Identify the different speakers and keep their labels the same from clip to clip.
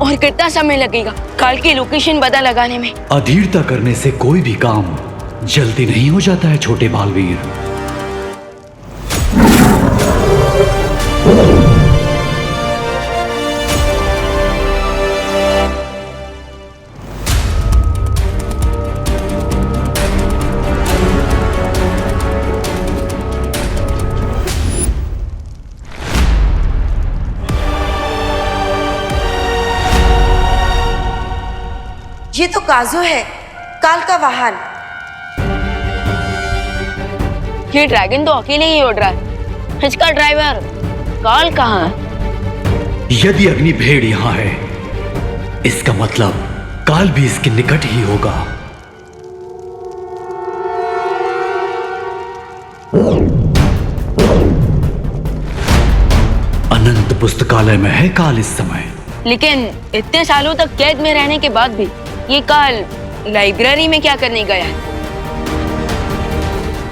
Speaker 1: और कितना समय लगेगा काल की लोकेशन पता लगाने में?
Speaker 2: अधीरता करने से कोई भी काम जल्दी नहीं हो जाता है छोटे बालवीर।
Speaker 3: ये तो काजू है, काल का वाहन।
Speaker 1: ये ड्रैगन तो अकेले ही उड़ रहा है, इसका ड्राइवर काल कहाँ है?
Speaker 2: यदि अग्नि भेड़ यहाँ है, इसका मतलब काल भी इसके निकट ही होगा। अनंत पुस्तकालय में है काल इस समय।
Speaker 1: लेकिन इतने सालों तक कैद में रहने के बाद भी ये काल लाइब्रेरी में क्या करने गया है?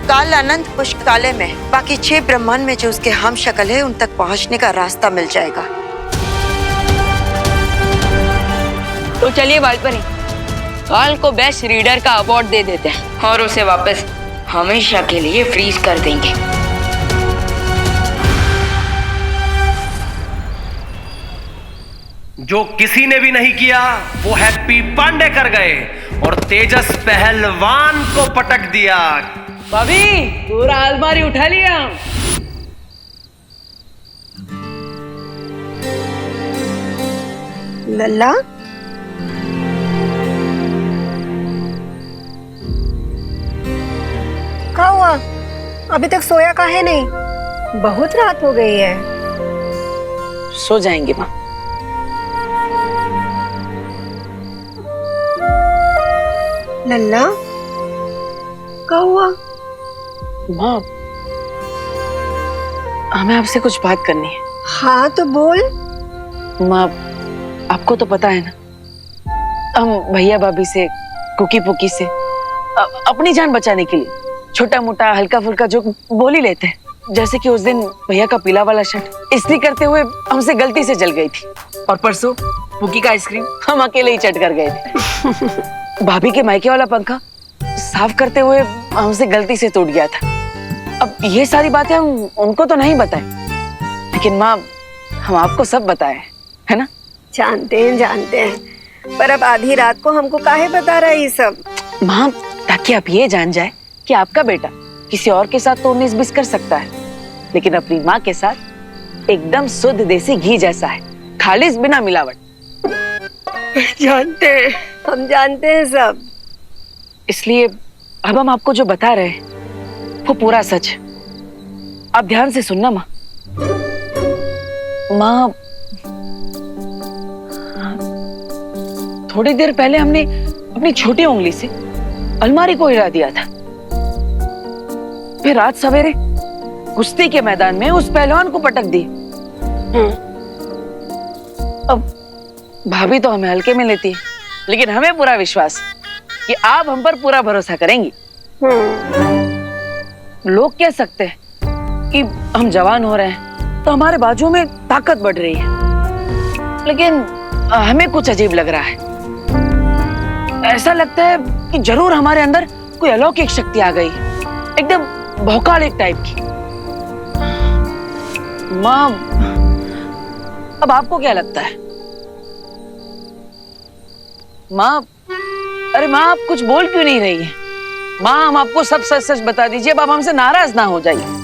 Speaker 3: काल अनंत पुस्तकालय में, बाकी 6 ब्रह्मांड में जो उसके हम शक्ल है उन तक पहुंचने का रास्ता मिल जाएगा।
Speaker 1: तो चलिए वालपरी, काल को बेस्ट रीडर का अवार्ड दे देते हैं और उसे वापस हमेशा के लिए फ्रीज कर देंगे।
Speaker 4: जो किसी ने भी नहीं किया वो हैप्पी पांडे कर गए और तेजस पहलवान को पटक दिया।
Speaker 5: भाभी पूरा अलमारी उठा लिया।
Speaker 3: लल्ला,
Speaker 6: क्या हुआ? अभी तक सोया काहे नहीं? बहुत रात हो गई है।
Speaker 5: सो जाएंगे माँ।
Speaker 6: लल्ला, क्या हुआ?
Speaker 5: माँ, हमें आपसे कुछ बात करनी है।
Speaker 6: हाँ तो बोल।
Speaker 5: माँ, आपको तो पता है ना, हम भैया भाभी से, कुकी पुकी से अपनी जान बचाने के लिए छोटा मोटा हल्का फुल्का जो बोल ही लेते हैं। जैसे कि उस दिन भैया का पीला वाला शर्ट इस्त्री करते हुए हमसे गलती से जल गई थी, और परसों पुकी का आइसक्रीम हम अकेले ही चट कर गए थे। भाभी के मायके वाला पंखा साफ करते हुए हमसे गलती से टूट गया था। अब ये सारी बातें हम उनको तो नहीं बताए, लेकिन माँ हम आपको सब बताए, है ना?
Speaker 6: जानते हैं, पर अब आधी रात को हमको काहे बता रहा है ये सब?
Speaker 5: माँ, ताकि आप ये जान जाए कि आपका बेटा किसी और के साथ तो 19-20 कर सकता है, लेकिन अपनी माँ के साथ एकदम शुद्ध देसी घी जैसा है, खालिस बिना मिलावट।
Speaker 6: हम जानते हैं सब।
Speaker 5: इसलिए अब हम आपको जो बता रहे हैं वो पूरा सच है। आप ध्यान से सुनना माँ। माँ, थोड़ी देर पहले हमने अपनी छोटी उंगली से अलमारी को हिला दिया था, फिर आज सवेरे कुश्ती के मैदान में उस पहलवान को पटक दी। अब भाभी तो हमें हल्के में लेती है, लेकिन हमें पूरा विश्वास है कि आप हम पर पूरा भरोसा करेंगी। लोग कह सकते हैं कि हम जवान हो रहे हैं तो हमारे बाजुओं में ताकत बढ़ रही है, लेकिन हमें कुछ अजीब लग रहा है। ऐसा लगता है कि जरूर हमारे अंदर कोई अलौकिक शक्ति आ गई, एकदम भौकालिक टाइप की। माँ, अब आपको क्या लगता है? माँ, अरे माँ, आप कुछ बोल क्यों नहीं रही हैं? माँ, हम आपको सब सच सच बता दीजिए, अब आप हमसे नाराज ना हो जाइए।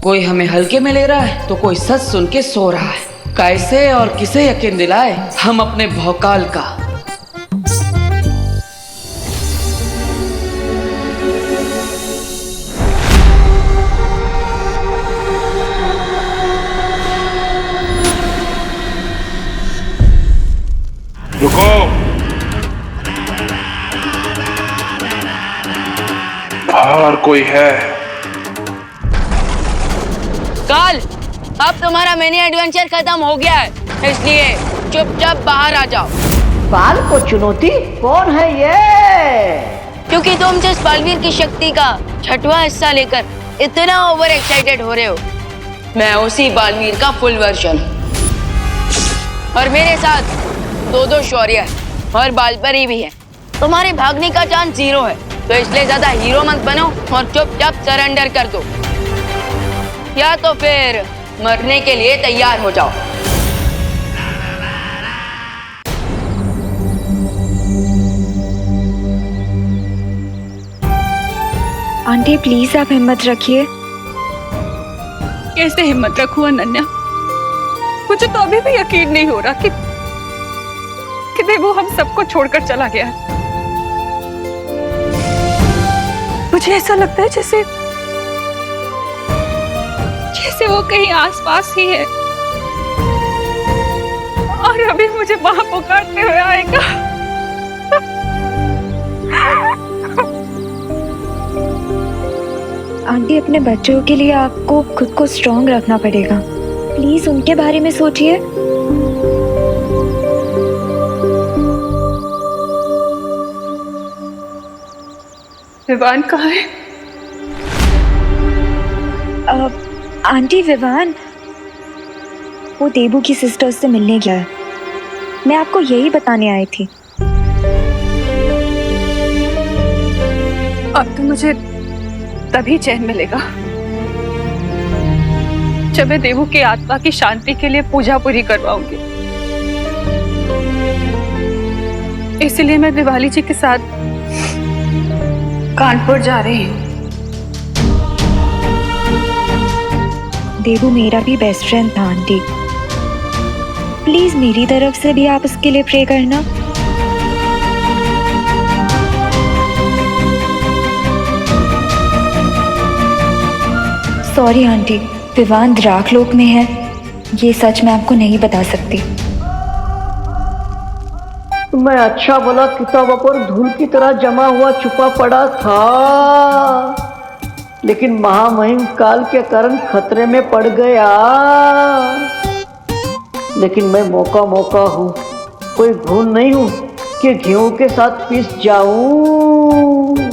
Speaker 5: कोई हमें हल्के में ले रहा है तो कोई सच सुन के सो रहा है। कैसे और किसे यकीन दिलाए हम अपने भौकाल का?
Speaker 7: रुको, बाहर कोई है?
Speaker 1: काल, अब तुम्हारा मिनी एडवेंचर खत्म हो गया है, इसलिए चुपचाप बाहर आ जाओ।
Speaker 8: काल को चुनौती? कौन है ये?
Speaker 1: क्योंकि तुम जिस बालवीर की शक्ति का 6वां हिस्सा लेकर इतना ओवर एक्साइटेड हो रहे हो, मैं उसी बालवीर का फुल वर्जन हूं। और मेरे साथ दो शौर्य और बालपरी भी है। तुम्हारे भागने का चांस 0 है, तो इसलिए ज्यादा हीरो मत बनो और चुपचाप सरेंडर कर दो, या तो फिर मरने के लिए तैयार हो जाओ।
Speaker 8: आंटी प्लीज आप हिम्मत रखिए।
Speaker 9: कैसे हिम्मत रखूं अनन्या? मुझे तो अभी भी यकीन नहीं हो रहा कि देवू हम सबको छोड़कर चला गया। मुझे ऐसा लगता है जैसे वो कहीं आसपास ही है और अभी मुझे वहां पुकारते हुए आएगा।
Speaker 8: आंटी अपने बच्चों के लिए आपको खुद को स्ट्रांग रखना पड़ेगा। प्लीज उनके बारे में सोचिए।
Speaker 9: विवान कहाँ है?
Speaker 8: आंटी विवान वो देबू की सिस्टर्स से मिलने गया है। मैं आपको यही बताने आई थी।
Speaker 9: अब तो मुझे तभी चैन मिलेगा जब मैं देवू की आत्मा की शांति के लिए पूजा पूरी करवाऊंगी। इसलिए मैं दिवाली जी के साथ कानपुर जा रही हूँ।
Speaker 8: देवू मेरा भी बेस्ट फ्रेंड था आंटी। प्लीज मेरी तरफ से भी आप उसके लिए प्रे करना। सॉरी आंटी, विवान द्राकलोक में है। ये सच मैं आपको नहीं बता सकती।
Speaker 10: मैं अच्छा भला किताबों पर धूल की तरह जमा हुआ छुपा पड़ा था, लेकिन महामहिम काल के कारण खतरे में पड़ गया। लेकिन मैं मौका हूँ, कोई भूल नहीं हूँ कि गेहूं के साथ पिस जाऊं।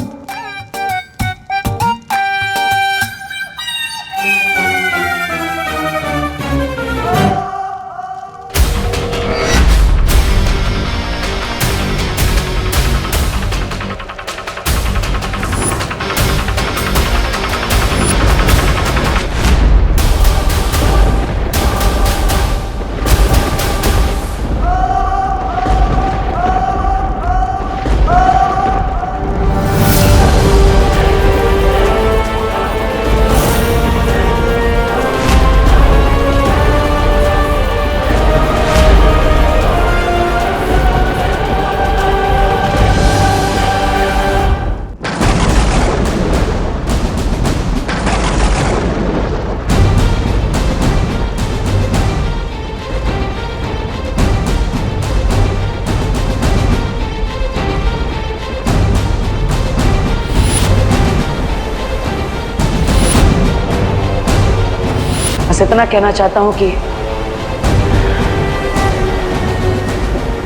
Speaker 5: बस इतना कहना चाहता हूं कि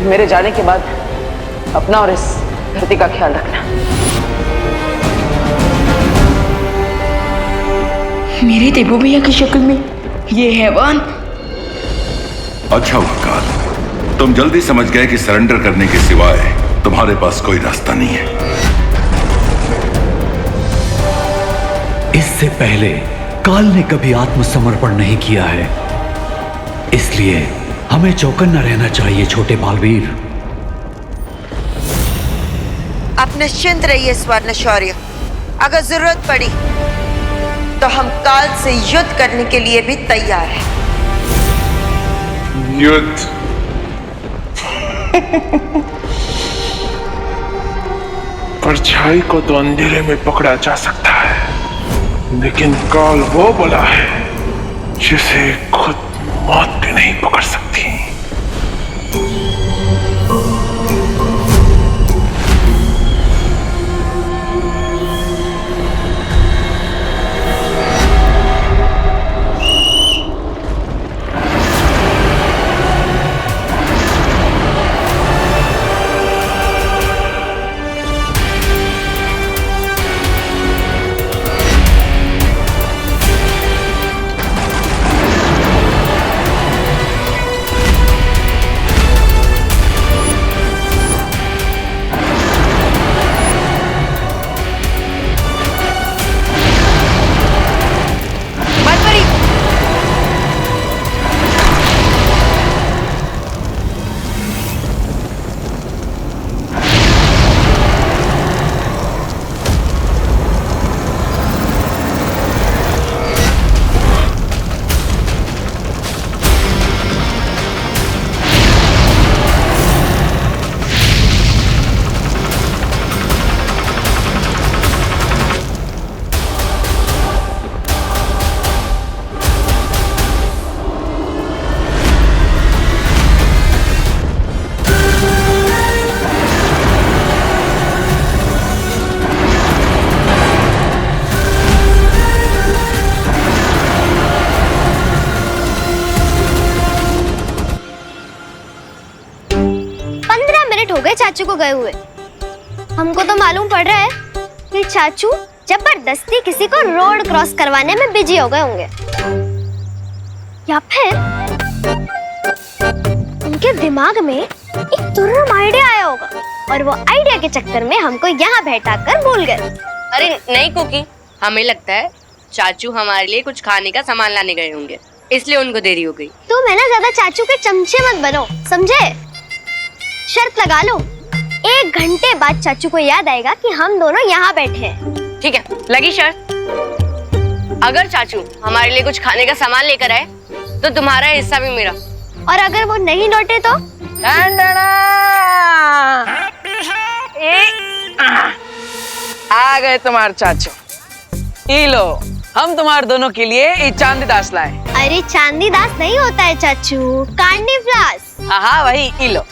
Speaker 5: मेरे जाने के बाद अपना और इस धरती का ख्याल रखना।
Speaker 1: मेरे देवू भैया की शक्ल में ये हैवान।
Speaker 11: अच्छा हुआ काल, तुम जल्दी समझ गए कि सरेंडर करने के सिवाय तुम्हारे पास कोई रास्ता नहीं है।
Speaker 2: इससे पहले काल ने कभी आत्मसमर्पण नहीं किया है, इसलिए हमें चौकन्ना रहना चाहिए छोटे बालवीर।
Speaker 3: आप निश्चिंत रहिए स्वर्ण शौर्य। अगर जरूरत पड़ी तो हम काल से युद्ध करने के लिए भी तैयार हैं।
Speaker 7: युद्ध? परछाई को तो अंधेरे में पकड़ा जा सकता है, लेकिन काल वो बला है जिसे खुद मौत भी नहीं पकड़ सकती।
Speaker 12: मिनट हो गए चाचू को गए हुए। हमको तो मालूम पड़ रहा है कि चाचू जबरदस्ती किसी को रोड क्रॉस करवाने में बिजी हो गए होंगे, या फिर उनके दिमाग में एक तुर्रम आइडिया आया होगा और वो आइडिया के चक्कर में हमको यहाँ बैठाकर भूल गए।
Speaker 1: अरे नहीं कुकी, हमें लगता है चाचू हमारे लिए कुछ खाने का सामान लाने गए होंगे, इसलिए उनको देरी हो गई।
Speaker 12: तुम है ना ज्यादा चाचू के चमचे मत बनो, समझे? शर्त लगा लो, 1 घंटे बाद चाचू को याद आएगा कि हम दोनों यहाँ बैठे हैं।
Speaker 1: ठीक है, लगी शर्त। अगर चाचू हमारे लिए कुछ खाने का सामान लेकर आए तो तुम्हारा हिस्सा भी मेरा,
Speaker 12: और अगर वो नहीं लौटे तो?
Speaker 5: आ गए तुम्हारे चाचू। ई लो, हम तुम्हारे दोनों के लिए ये चांदी दास लाए।
Speaker 12: अरे चांदी दास नहीं होता है चाचू, कांडी फ्लास।
Speaker 5: हाँ वही, ई लो।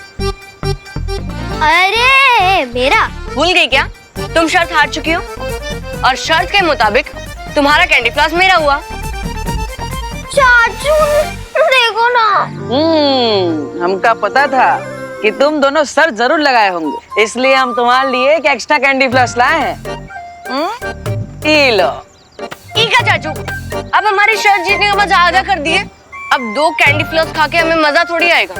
Speaker 12: अरे मेरा
Speaker 1: भूल गई क्या? तुम शर्त हार चुकी हो और शर्त के मुताबिक तुम्हारा कैंडी फ्लास मेरा हुआ।
Speaker 12: चाचू देखो ना।
Speaker 5: हमका पता था कि तुम दोनों शर्त जरूर लगाए होंगे, इसलिए हम तुम्हारे लिए एक एक्स्ट्रा कैंडी फ्लास लाए हैं। ई लो।
Speaker 1: ठीक है चाचू, अब हमारी शर्त जीतने का मजा आधा कर दिए। अब 2 कैंडी फ्लास खा के हमें मजा थोड़ी आएगा।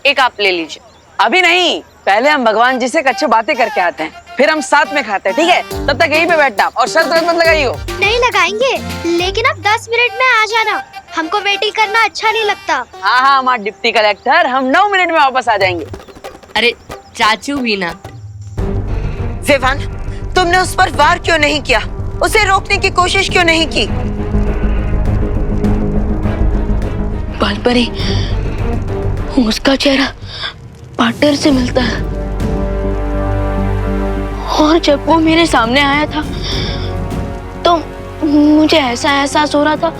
Speaker 1: एक आप ले लीजिए।
Speaker 5: अभी नहीं, पहले हम भगवान जी से अच्छी बातें करके आते हैं, फिर हम साथ में खाते हैं, ठीक है? तब तक यहीं पे बैठना और शर्त मत लगाइयो।
Speaker 12: नहीं लगाएंगे, लेकिन अब 10 मिनट में आ जाना, हमको वेटिंग करना अच्छा नहीं लगता।
Speaker 5: हाँ हमारे डिप्टी कलेक्टर, हम 9 मिनट में वापस आ जाएंगे।
Speaker 1: अरे चाचू भी ना।
Speaker 3: विवान, तुमने उस पर वार क्यों नहीं किया? उसे रोकने की कोशिश क्यों नहीं की?
Speaker 1: बालपरी, उसका चेहरा पार्टनर से मिलता है, और जब वो मेरे सामने आया था तो मुझे ऐसा एहसास हो रहा था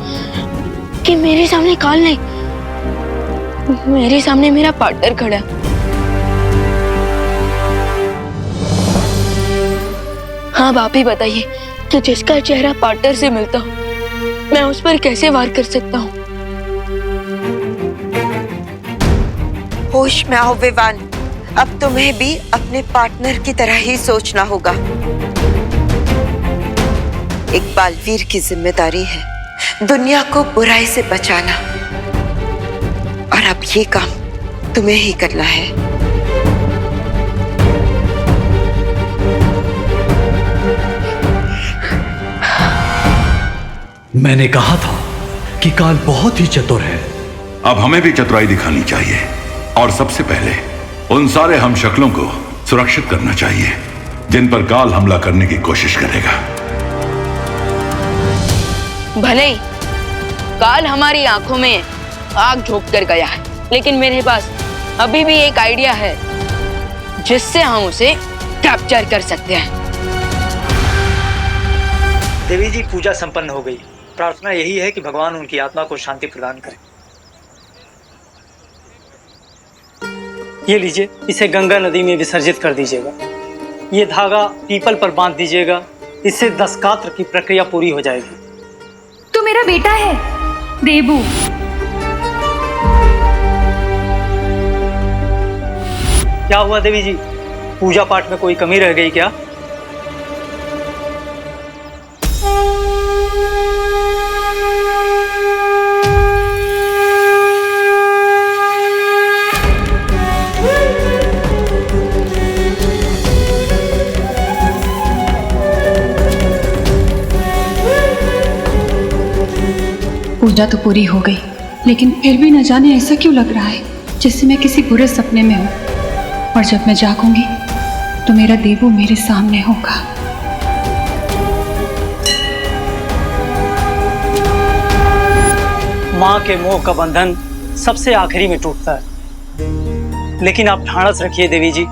Speaker 1: कि मेरे सामने काल नहीं, मेरे सामने मेरा पार्टनर खड़ा है। हाँ आप ही बताइए कि जिसका चेहरा पार्टनर से मिलता हो, मैं उस पर कैसे वार कर सकता हूँ?
Speaker 3: होश में आओ विवान, अब तुम्हें भी अपने पार्टनर की तरह ही सोचना होगा। एक बालवीर की जिम्मेदारी है दुनिया को बुराई से बचाना, और अब ये काम तुम्हें ही करना है।
Speaker 2: मैंने कहा था कि काल बहुत ही चतुर है।
Speaker 11: अब हमें भी चतुराई दिखानी चाहिए, और सबसे पहले उन सारे हम शक्लों को सुरक्षित करना चाहिए जिन पर काल हमला करने की कोशिश करेगा।
Speaker 1: भले ही काल हमारी आंखों में आग झोंक कर गया है, लेकिन मेरे पास अभी भी एक आइडिया है जिससे हम उसे कैप्चर कर सकते हैं।
Speaker 13: देवी जी, पूजा संपन्न हो गई। प्रार्थना यही है कि भगवान उनकी आत्मा को शांति प्रदान करें। ये लीजिए, इसे गंगा नदी में विसर्जित कर दीजिएगा। ये धागा पीपल पर बांध दीजिएगा, इससे 10 कात्र की प्रक्रिया पूरी हो जाएगी।
Speaker 9: तो मेरा बेटा है देबू।
Speaker 13: क्या हुआ देवी जी, पूजा पाठ में कोई कमी रह गई क्या?
Speaker 9: पूजा तो पूरी हो गई, लेकिन फिर भी न जाने ऐसा क्यों लग रहा है जैसे मैं किसी बुरे सपने में हूँ, और जब मैं जागूंगी तो मेरा देबू मेरे सामने होगा।
Speaker 13: माँ के मोह का बंधन सबसे आखिरी में टूटता है, लेकिन आप ढाढ़स रखिए देवी जी,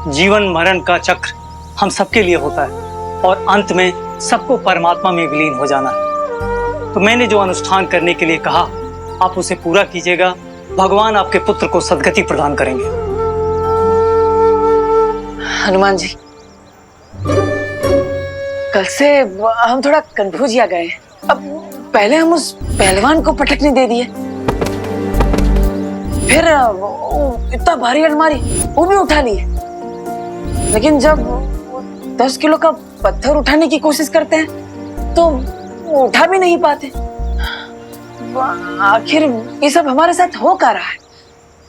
Speaker 13: जीवन मरण का चक्र हम सबके लिए होता है, और अंत में सबको परमात्मा में विलीन हो जाना है। तो मैंने जो अनुष्ठान करने के लिए कहा, आप उसे पूरा कीजिएगा। भगवान आपके पुत्र को सद्गति प्रदान करेंगे।
Speaker 5: हनुमान जी, कल से हम थोड़ा कंफ्यूज आ गए। अब पहले हम उस पहलवान को पटकने दे दिए, फिर इतना भारी अलमारी वो भी उठा ली, लेकिन जब 10 किलो का पत्थर उठाने की कोशिश करते हैं तो उठा भी नहीं पाते। आखिर ये सब हमारे साथ हो क्या रहा है?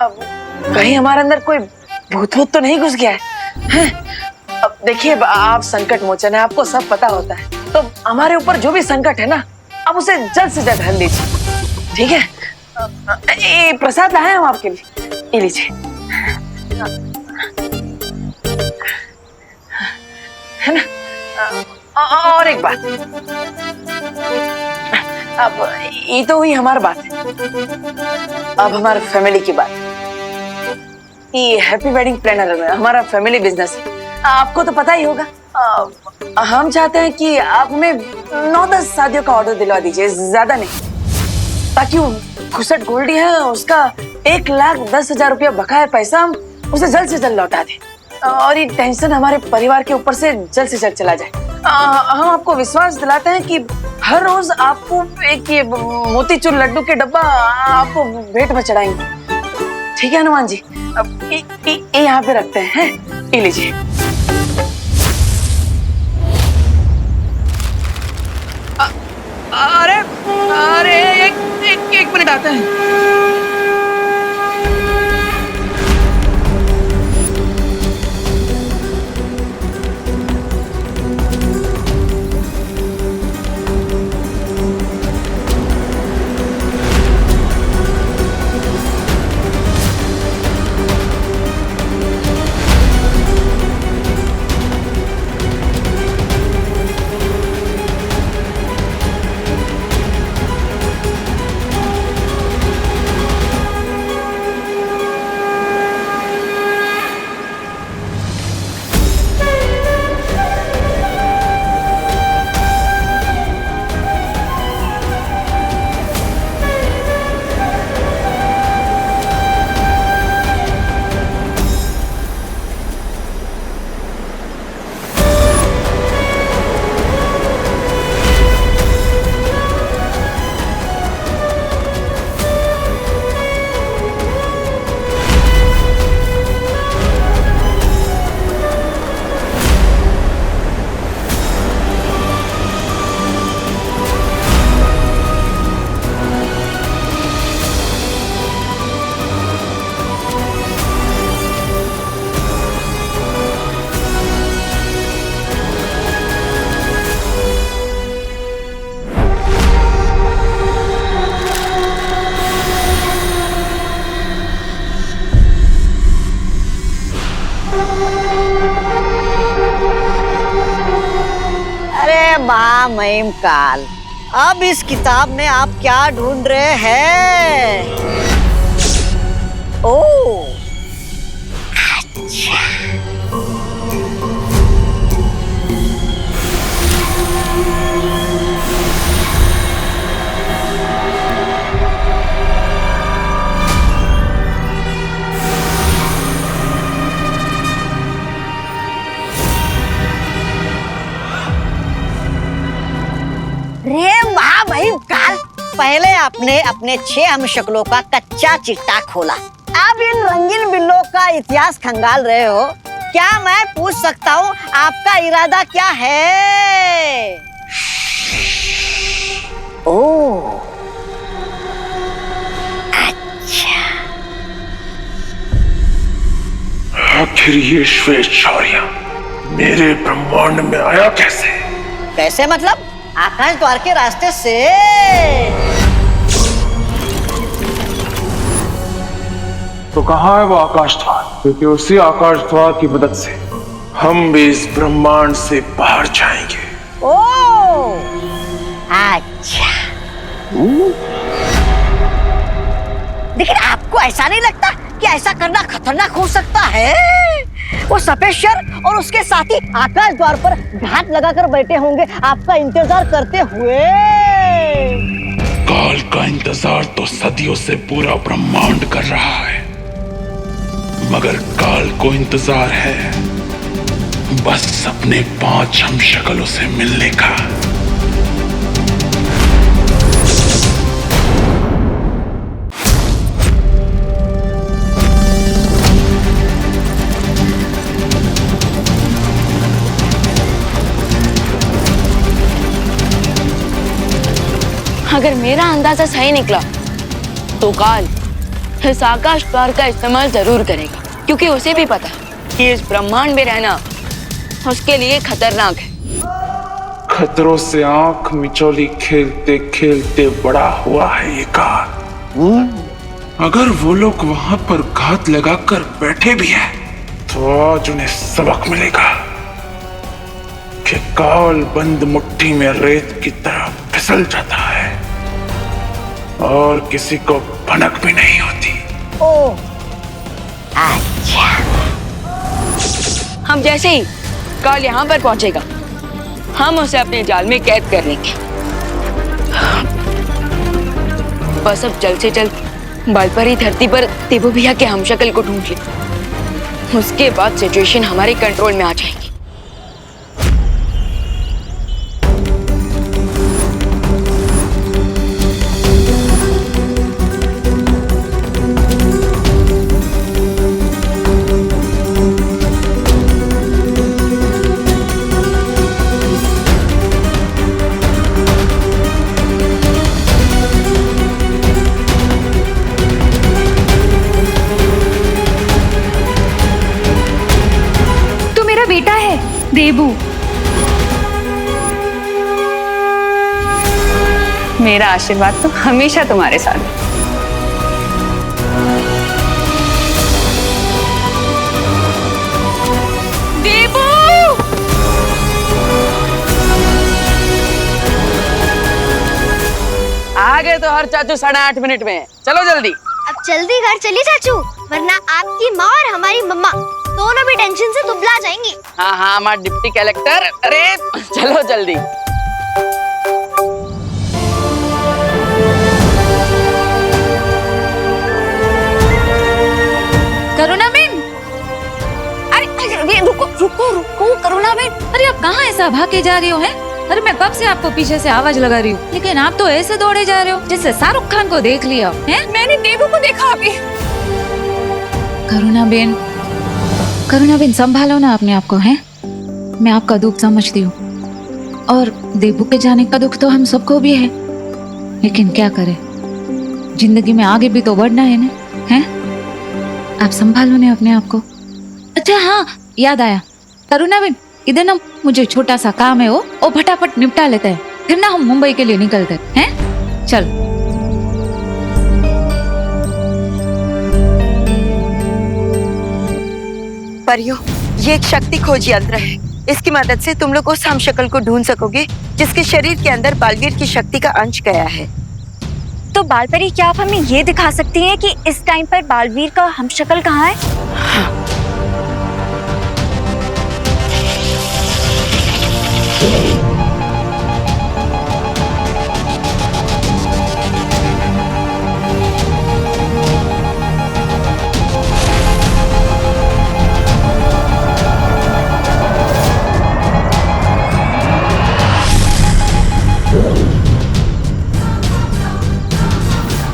Speaker 5: अब कहीं हमारे अंदर कोई भूत तो नहीं घुस गया है? अब देखिए, आप संकट मोचन है, आपको सब पता होता है, तो हमारे ऊपर जो भी संकट है ना, आप उसे जल्द से जल्द हल लीजिए, ठीक है? ये प्रसाद लाए हम आपके लिए, ये लीजिए। है ना? और एक बात, अब ये तो हुई हमारी बात, अब हमारे फैमिली की बात। ये हैप्पी वेडिंग प्लानर में हमारा फैमिली बिजनेस है, आपको तो पता ही होगा। हम चाहते हैं कि आप हमें 9-10 शादियों का ऑर्डर दिलवा दीजिए, ज्यादा नहीं, ताकि वो खुसट गोल्डी है उसका 1,10,000 रुपया बकाया पैसा हम उसे जल्द से जल्द लौटा दें, और ये टेंशन हमारे परिवार के ऊपर से जल्द से जल्द चला जाए। हम आपको विश्वास दिलाते हैं कि हर रोज आपको एक ये मोतीचूर लड्डू के डब्बा आपको भेंट में चढ़ाएंगे, ठीक है हनुमान जी? अब ये यहाँ पे रखते हैं, ये लीजिए। अरे अरे एक मिनट आते हैं।
Speaker 10: महिम काल, अब इस किताब में आप क्या ढूंढ रहे हैं? ओह, अच्छा। काल, पहले आपने अपने 6 हमशक्लों का कच्चा चिट्टा खोला, अब इन रंगीन बिल्लों का इतिहास खंगाल रहे हो। क्या मैं पूछ सकता हूँ आपका इरादा क्या है? ओह, अच्छा।
Speaker 7: आखिर ये श्वेत शौर्य मेरे ब्रह्मांड में आया कैसे?
Speaker 10: कैसे मतलब? आकाश द्वार के रास्ते से।
Speaker 7: तो कहाँ है वो आकाश द्वार? क्योंकि उसी आकाश द्वार की मदद से हम भी इस ब्रह्मांड से बाहर जाएंगे।
Speaker 10: ओह, अच्छा। लेकिन आपको ऐसा नहीं लगता कि ऐसा करना खतरनाक हो सकता है? वो सफेद शेर और उसके साथी आकाश द्वार पर घात लगाकर बैठे होंगे आपका इंतजार करते हुए।
Speaker 14: काल का इंतजार तो सदियों से पूरा ब्रह्मांड कर रहा है, मगर काल को इंतजार है बस अपने 5 हमशक्लों से मिलने का।
Speaker 1: अगर मेरा अंदाजा सही निकला तो काल इस आकाश द्वार का इस्तेमाल जरूर करेगा, क्योंकि उसे भी पता है कि इस ब्रह्मांड में रहना उसके लिए खतरनाक है।
Speaker 7: खतरों से आंख मिचौली खेलते खेलते बड़ा हुआ है ये काल। अगर वो लोग वहां पर घात लगाकर बैठे भी हैं, तो आज उन्हें सबक मिलेगा कि काल बंद मुट्ठी में रेत की तरह फिसल जाता है और किसी को भनक भी नहीं होती।
Speaker 10: ओह, अच्छा।
Speaker 1: हम जैसे ही काल यहाँ पर पहुंचेगा, हम उसे अपने जाल में कैद कर लेंगे। बस अब जल्द से जल्द बालपरी धरती पर देवू भैया के हमशक्ल को ढूंढ ले। उसके बाद सिचुएशन हमारे कंट्रोल में आ जाएगी।
Speaker 9: बेटा है देबू।
Speaker 15: मेरा आशीर्वाद तो हमेशा तुम्हारे साथ है।
Speaker 1: देबू!
Speaker 5: आ गए तो हर चाचू 8:30 मिनट में। चलो जल्दी।
Speaker 12: अब जल्दी घर चलिए चाचू, वरना आपकी माँ और हमारी मम्मा दोनों भी टेंशन से दुबला जाएंगी।
Speaker 5: हाँ हाँ, हमारा डिप्टी कलेक्टर। अरे चलो जल्दी।
Speaker 15: करुणा बेन, अरे रुको रुको रुको करुणा बेन, अरे आप कहाँ ऐसा भागे जा रही हो हैं? अरे मैं कब से आपको पीछे से आवाज लगा रही हूँ, लेकिन आप तो ऐसे दौड़े जा रहे हो जैसे शाहरुख खान को देख लिया है। मैंने देवू को देखा अभी। करुणा बेन संभालो ना अपने आप को, है? मैं आपका दुख समझती हूँ और देवू के जाने का दुख तो हम सबको भी है, लेकिन क्या करें, जिंदगी में आगे भी तो बढ़ना है ना, है? आप संभालो ना अपने आप को। अच्छा हाँ, याद आया करुणा बेन, इधर ना मुझे छोटा सा काम है, वो फटाफट निपटा लेते हैं, फिर ना हम मुंबई के लिए निकलते हैं। चल।
Speaker 3: परियों, ये एक शक्ति खोज यंत्र है। इसकी मदद से तुम लोग उस हमशक्ल को ढूंढ सकोगे जिसके शरीर के अंदर बालवीर की शक्ति का अंश गया है।
Speaker 8: तो बालपरी, क्या आप हमें ये दिखा सकती हैं कि इस टाइम पर बालवीर का हमशक्ल कहाँ है?
Speaker 3: हाँ।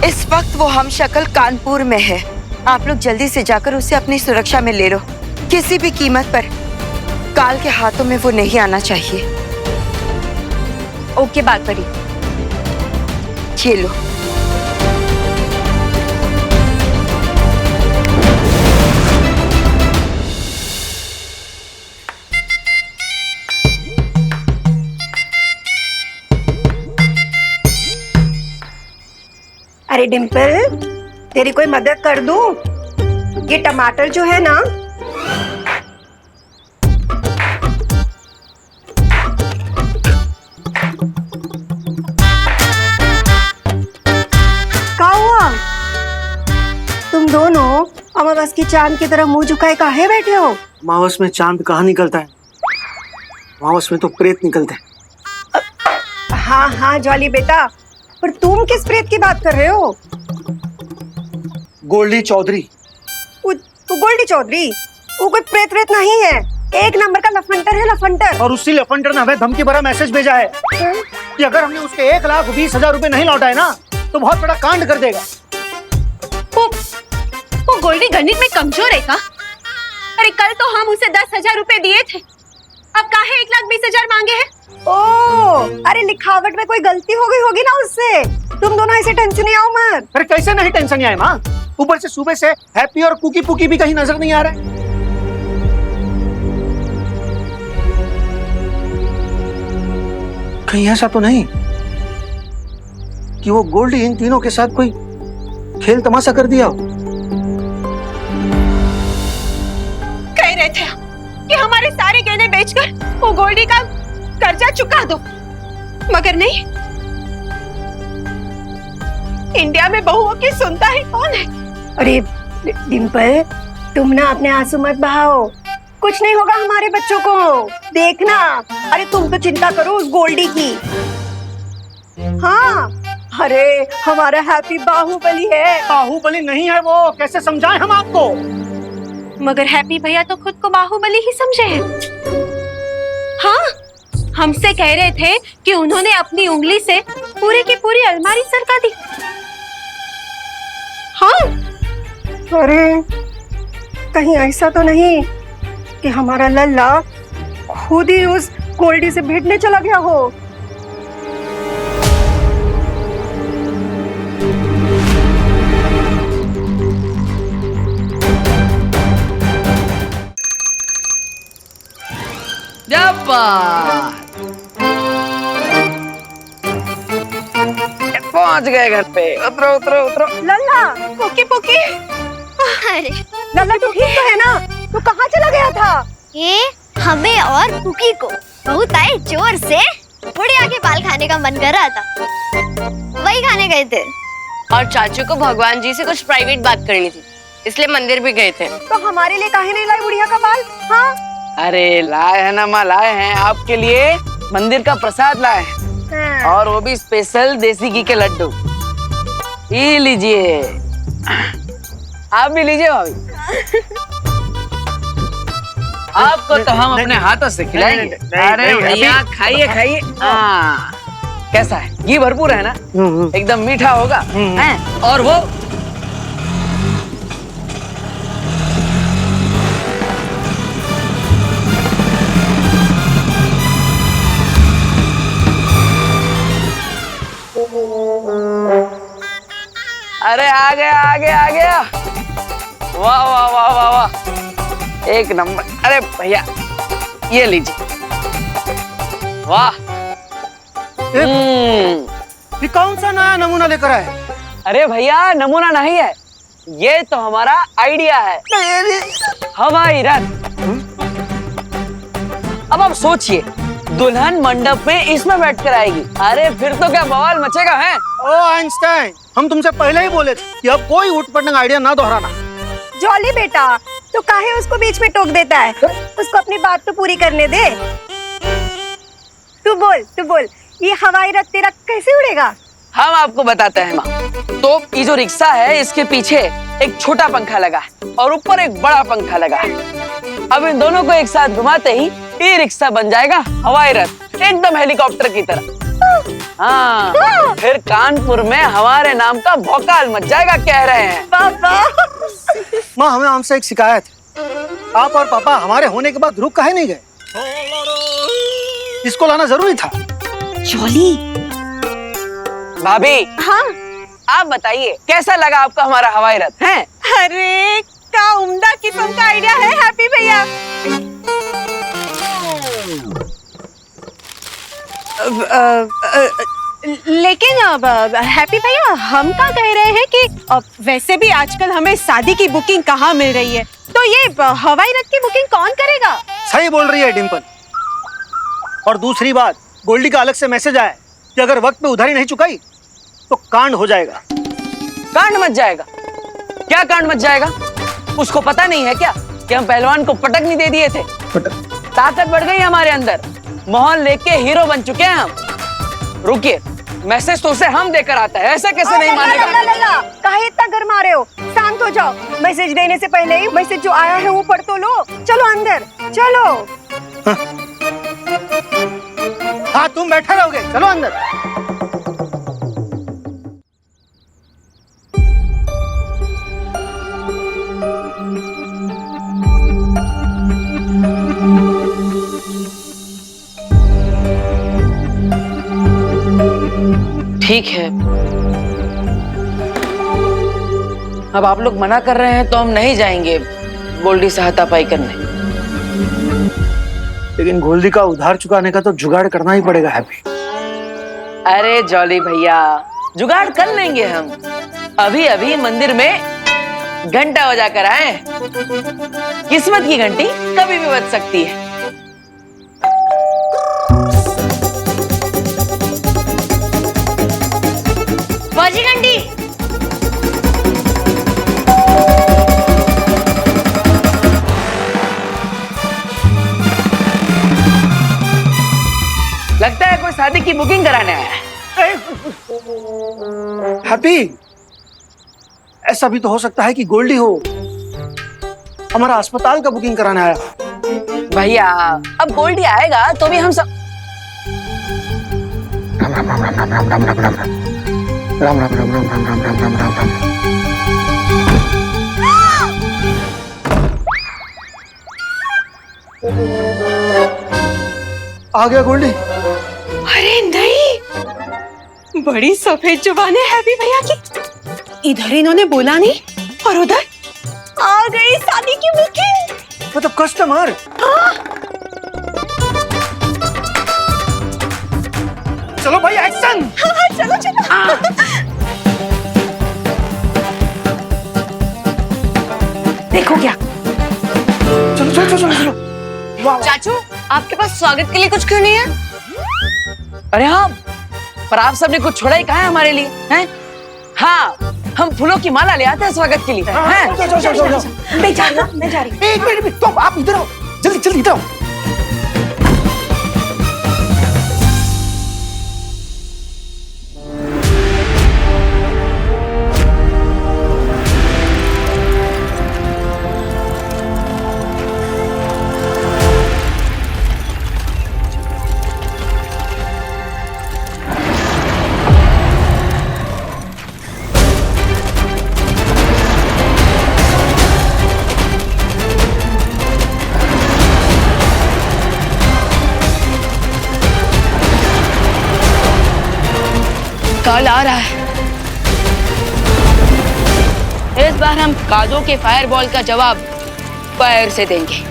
Speaker 3: इस वक्त वो हमशक्ल कानपुर में है। आप लोग जल्दी से जाकर उसे अपनी सुरक्षा में ले लो। किसी भी कीमत पर काल के हाथों में वो नहीं आना चाहिए।
Speaker 8: ओके बालपरी।
Speaker 3: ये लो।
Speaker 6: अरे डिम्पल, तेरी कोई मदद कर दूं? ये टमाटर जो है ना, क्या हुआ? तुम दोनों अमावस की चांद की तरह मुंह झुकाए काहे बैठे हो?
Speaker 13: अमावस में चांद कहाँ निकलता है? अमावस में तो प्रेत निकलते हैं।
Speaker 6: हाँ हाँ जॉली बेटा, पर तुम किस प्रेत की बात कर रहे हो?
Speaker 13: गोल्डी चौधरी।
Speaker 6: वो गोल्डी चौधरी वो कोई प्रेत व्रेत नहीं है, एक नंबर का लफंटर है, लफंटर।
Speaker 13: और उसी लफंटर ने हमें धमकी भरा मैसेज भेजा है कि अगर हमने उसके 1,20,000 रुपए नहीं लौटाए ना तो बहुत बड़ा कांड कर देगा।
Speaker 15: वो गोल्डी गणित में कमजोर है का? अरे कल तो हम उसे 10,000 रुपए दिए थे, अब काहे 1,20,000 मांगे हैं?
Speaker 6: ओ, अरे लिखावट में कोई गलती हो गई होगी ना उससे। तुम दोनों ऐसे टेंशन नहीं आओ मत।
Speaker 16: अरे कैसे नहीं टेंशन आए माँ, ऊपर से सुबह से हैप्पी और कुकी पुकी भी कहीं नजर नहीं आ रहा है। कहीं ऐसा तो नहीं कि वो गोल्डी इन तीनों के साथ कोई खेल तमाशा कर दिया हो।
Speaker 6: कह रहे थे कि हमारे सारे गहने बेचकर वो गोल्डी का कर्जा चुका दो, मगर नहीं। इंडिया में बहुओं की सुनता ही कौन है। अरे डिम्पल, तुम ना अपने आंसू मत बहाओ, कुछ नहीं होगा हमारे बच्चों को, देखना। अरे तुम तो चिंता करो उस गोल्डी की। हाँ, अरे हमारा हैप्पी बाहुबली है।
Speaker 16: बाहुबली नहीं है वो, कैसे समझाएं हम आपको।
Speaker 6: मगर हैप्पी भैया तो खुद को बाहुबली ही समझे हैं। हाँ, हमसे कह रहे थे कि उन्होंने अपनी उंगली से पूरी की पूरी अलमारी सरका दी। हाँ, अरे कहीं ऐसा तो नहीं कि हमारा लल्ला खुद ही उस गोल्डी से भिड़ने चला गया हो।
Speaker 5: पहुंच गए घर पे। उतरो उतरो उतरो।
Speaker 6: लल्ला, पुकी पुकी।
Speaker 12: अरे
Speaker 6: लल्ला तू ठीक तो है ना? तू कहाँ चला गया था?
Speaker 12: ये हमें और पुकी को बहुत आए जोर से बुढ़िया के बाल खाने का मन कर रहा था, वही खाने गए थे।
Speaker 1: और चाचू को भगवान जी से कुछ प्राइवेट बात करनी थी, इसलिए मंदिर भी गए थे।
Speaker 6: तो हमारे लिए काहे नहीं लाई बुढ़िया का बाल? हाँ,
Speaker 5: अरे लाए हैं ना माँ, लाए हैं आपके लिए मंदिर का प्रसाद लाए हैं, और वो भी स्पेशल देसी घी के लड्डू। ये लीजिए, आप भी लीजिए भाभी। आपको तो हम अपने हाथों से खिलाएंगे। अरे भैया खाइए खाइए। हाँ, कैसा है? घी भरपूर है ना, एकदम मीठा होगा। हैं? और वो अरे आ गया आ गया आ गया। वाह वाह वाह वाह वाह, एक नंबर। अरे भैया ये लीजिए। वाह,
Speaker 16: ये कौन सा नया नमूना लेकर आए?
Speaker 5: अरे भैया नमूना नहीं है, ये तो हमारा आइडिया है, हवाई रथ। अब आप सोचिए, दुल्हन मंडप में इसमें बैठकर आएगी। अरे फिर तो क्या बवाल मचेगा है।
Speaker 16: ओ आइंस्टाइन, हम तुमसे पहले ही बोले थे कि अब कोई उठ-पटंग आइडिया ना दोहराना।
Speaker 6: जॉली बेटा, तो काहे उसको बीच में टोक देता है? उसको अपनी बात तो पूरी करने दे। तू बोल, ये हवाई रथ तेरा कैसे उड़ेगा?
Speaker 5: हम आपको बताते हैं माँ। तो ये जो रिक्शा है, इसके पीछे एक छोटा पंखा लगा है और ऊपर एक बड़ा पंखा लगा है। अब इन दोनों को एक साथ घुमाते ही ये रिक्शा बन जाएगा हवाई रथ, एकदम हेलीकॉप्टर की तरह। हाँ, फिर कानपुर में हमारे नाम का भौकाल मच जाएगा, कह रहे हैं।
Speaker 16: माँ, हमें हमसे एक शिकायत है। आप और पापा हमारे होने के बाद रुक काहे नहीं गए? इसको लाना जरूरी था।
Speaker 6: जॉली
Speaker 5: भाभी। हाँ, आप बताइए कैसा लगा आपको हमारा हवाई रथ है?
Speaker 6: अरे क्या उम्दा किस्म का आइडिया है हैप्पी भैया। लेकिन अब हैप्पी भैया, हम क्या कह रहे हैं कि वैसे भी आजकल हमें शादी की बुकिंग कहाँ मिल रही है, तो ये हवाई रथ की बुकिंग कौन करेगा?
Speaker 16: सही बोल रही है डिम्पल। और दूसरी बात, गोल्डी का अलग से मैसेज आया कि अगर वक्त पे उधारी नहीं चुकाई तो कांड हो जाएगा।
Speaker 5: कांड मच जाएगा? क्या कांड मच जाएगा? उसको पता नहीं है क्या कि हम पहलवान को पटक नहीं दे दिए थे? ताकत बढ़ गई हमारे अंदर, मोहल्ले के हीरो बन चुके हैं हम। रुकिए, मैसेज तो उसे हम देकर आता है, ऐसा कैसे नहीं मानेगा?
Speaker 6: काहे इतना गरमा रहे हो? शांत हो जाओ। मैसेज देने से पहले ही मैसेज जो आया है वो पढ़ तो लो। चलो अंदर चलो।
Speaker 16: हाँ, तुम बैठे रहोगे, चलो अंदर।
Speaker 5: ठीक है, अब आप लोग मना कर रहे हैं तो हम नहीं जाएंगे गोल्डी से हाथापाई करने।
Speaker 16: लेकिन गोल्डी का उधार चुकाने का तो जुगाड़ करना ही पड़ेगा हैप्पी।
Speaker 5: अरे जॉली भैया, जुगाड़ कर लेंगे हम। अभी अभी मंदिर में घंटा बजा कर आए। किस्मत की घंटी कभी भी बज सकती है।
Speaker 1: बाजी घंटी।
Speaker 5: लगता है कोई शादी की बुकिंग कराने आया है।
Speaker 16: हैप्पी, ऐसा भी तो हो सकता है कि गोल्डी हो हमारा अस्पताल का बुकिंग कराने आया।
Speaker 5: भैया अब गोल्डी आएगा तो भी हम सब
Speaker 16: राम राम राम राम राम राम राम राम राम राम राम राम राम राम राम राम राम राम। आ गया गोल्डी।
Speaker 6: अरे नहीं, बड़ी सफेद जुबानें हैप्पी भैया की। इधर इन्होंने बोला नहीं और उधर आ गई शादी की बुकिंग।
Speaker 16: मतलब कस्टमर। चलो भाई एक्शन।
Speaker 6: हाँ, चलो चलो। देखो क्या।
Speaker 16: चलो चलो चलो चलो।
Speaker 1: चाचू, आपके पास स्वागत के लिए कुछ क्यों नहीं है?
Speaker 5: अरे हाँ, पर आप सबने कुछ छोड़ा ही कहा है हमारे लिए, हैं? हाँ, हम फूलों की माला ले आते हैं स्वागत के लिए। हैं?
Speaker 6: मैं जा रही।
Speaker 16: एक मिनट, तो आप इधर आओ, जल्दी जल्दी इधर आओ।
Speaker 1: कल आ रहा है। इस बार हम काजों के फायरबॉल का जवाब फायर से देंगे।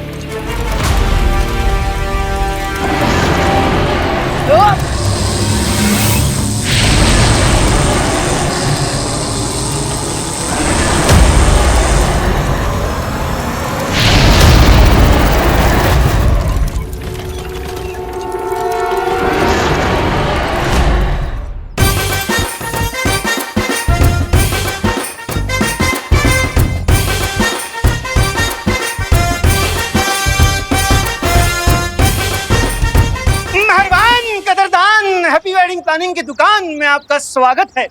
Speaker 16: हैप्पी वेडिंग प्लानिंग की दुकान में आपका स्वागत है।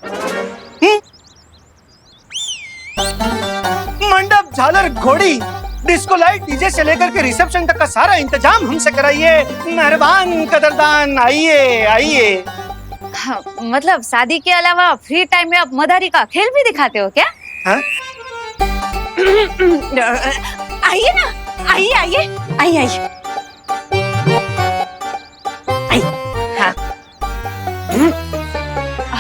Speaker 16: मंडप, झालर, घोड़ी, डिस्को लाइट, डीजे से लेकर के रिसेप्शन तक का सारा इंतजाम हमसे कराइए। मेहरबान कदरदान, आइए आइए।
Speaker 15: हाँ, मतलब शादी के अलावा फ्री टाइम में आप मदारी का खेल भी दिखाते हो क्या?
Speaker 16: हाँ?
Speaker 6: आइए ना, आइए आइए आइए आइए।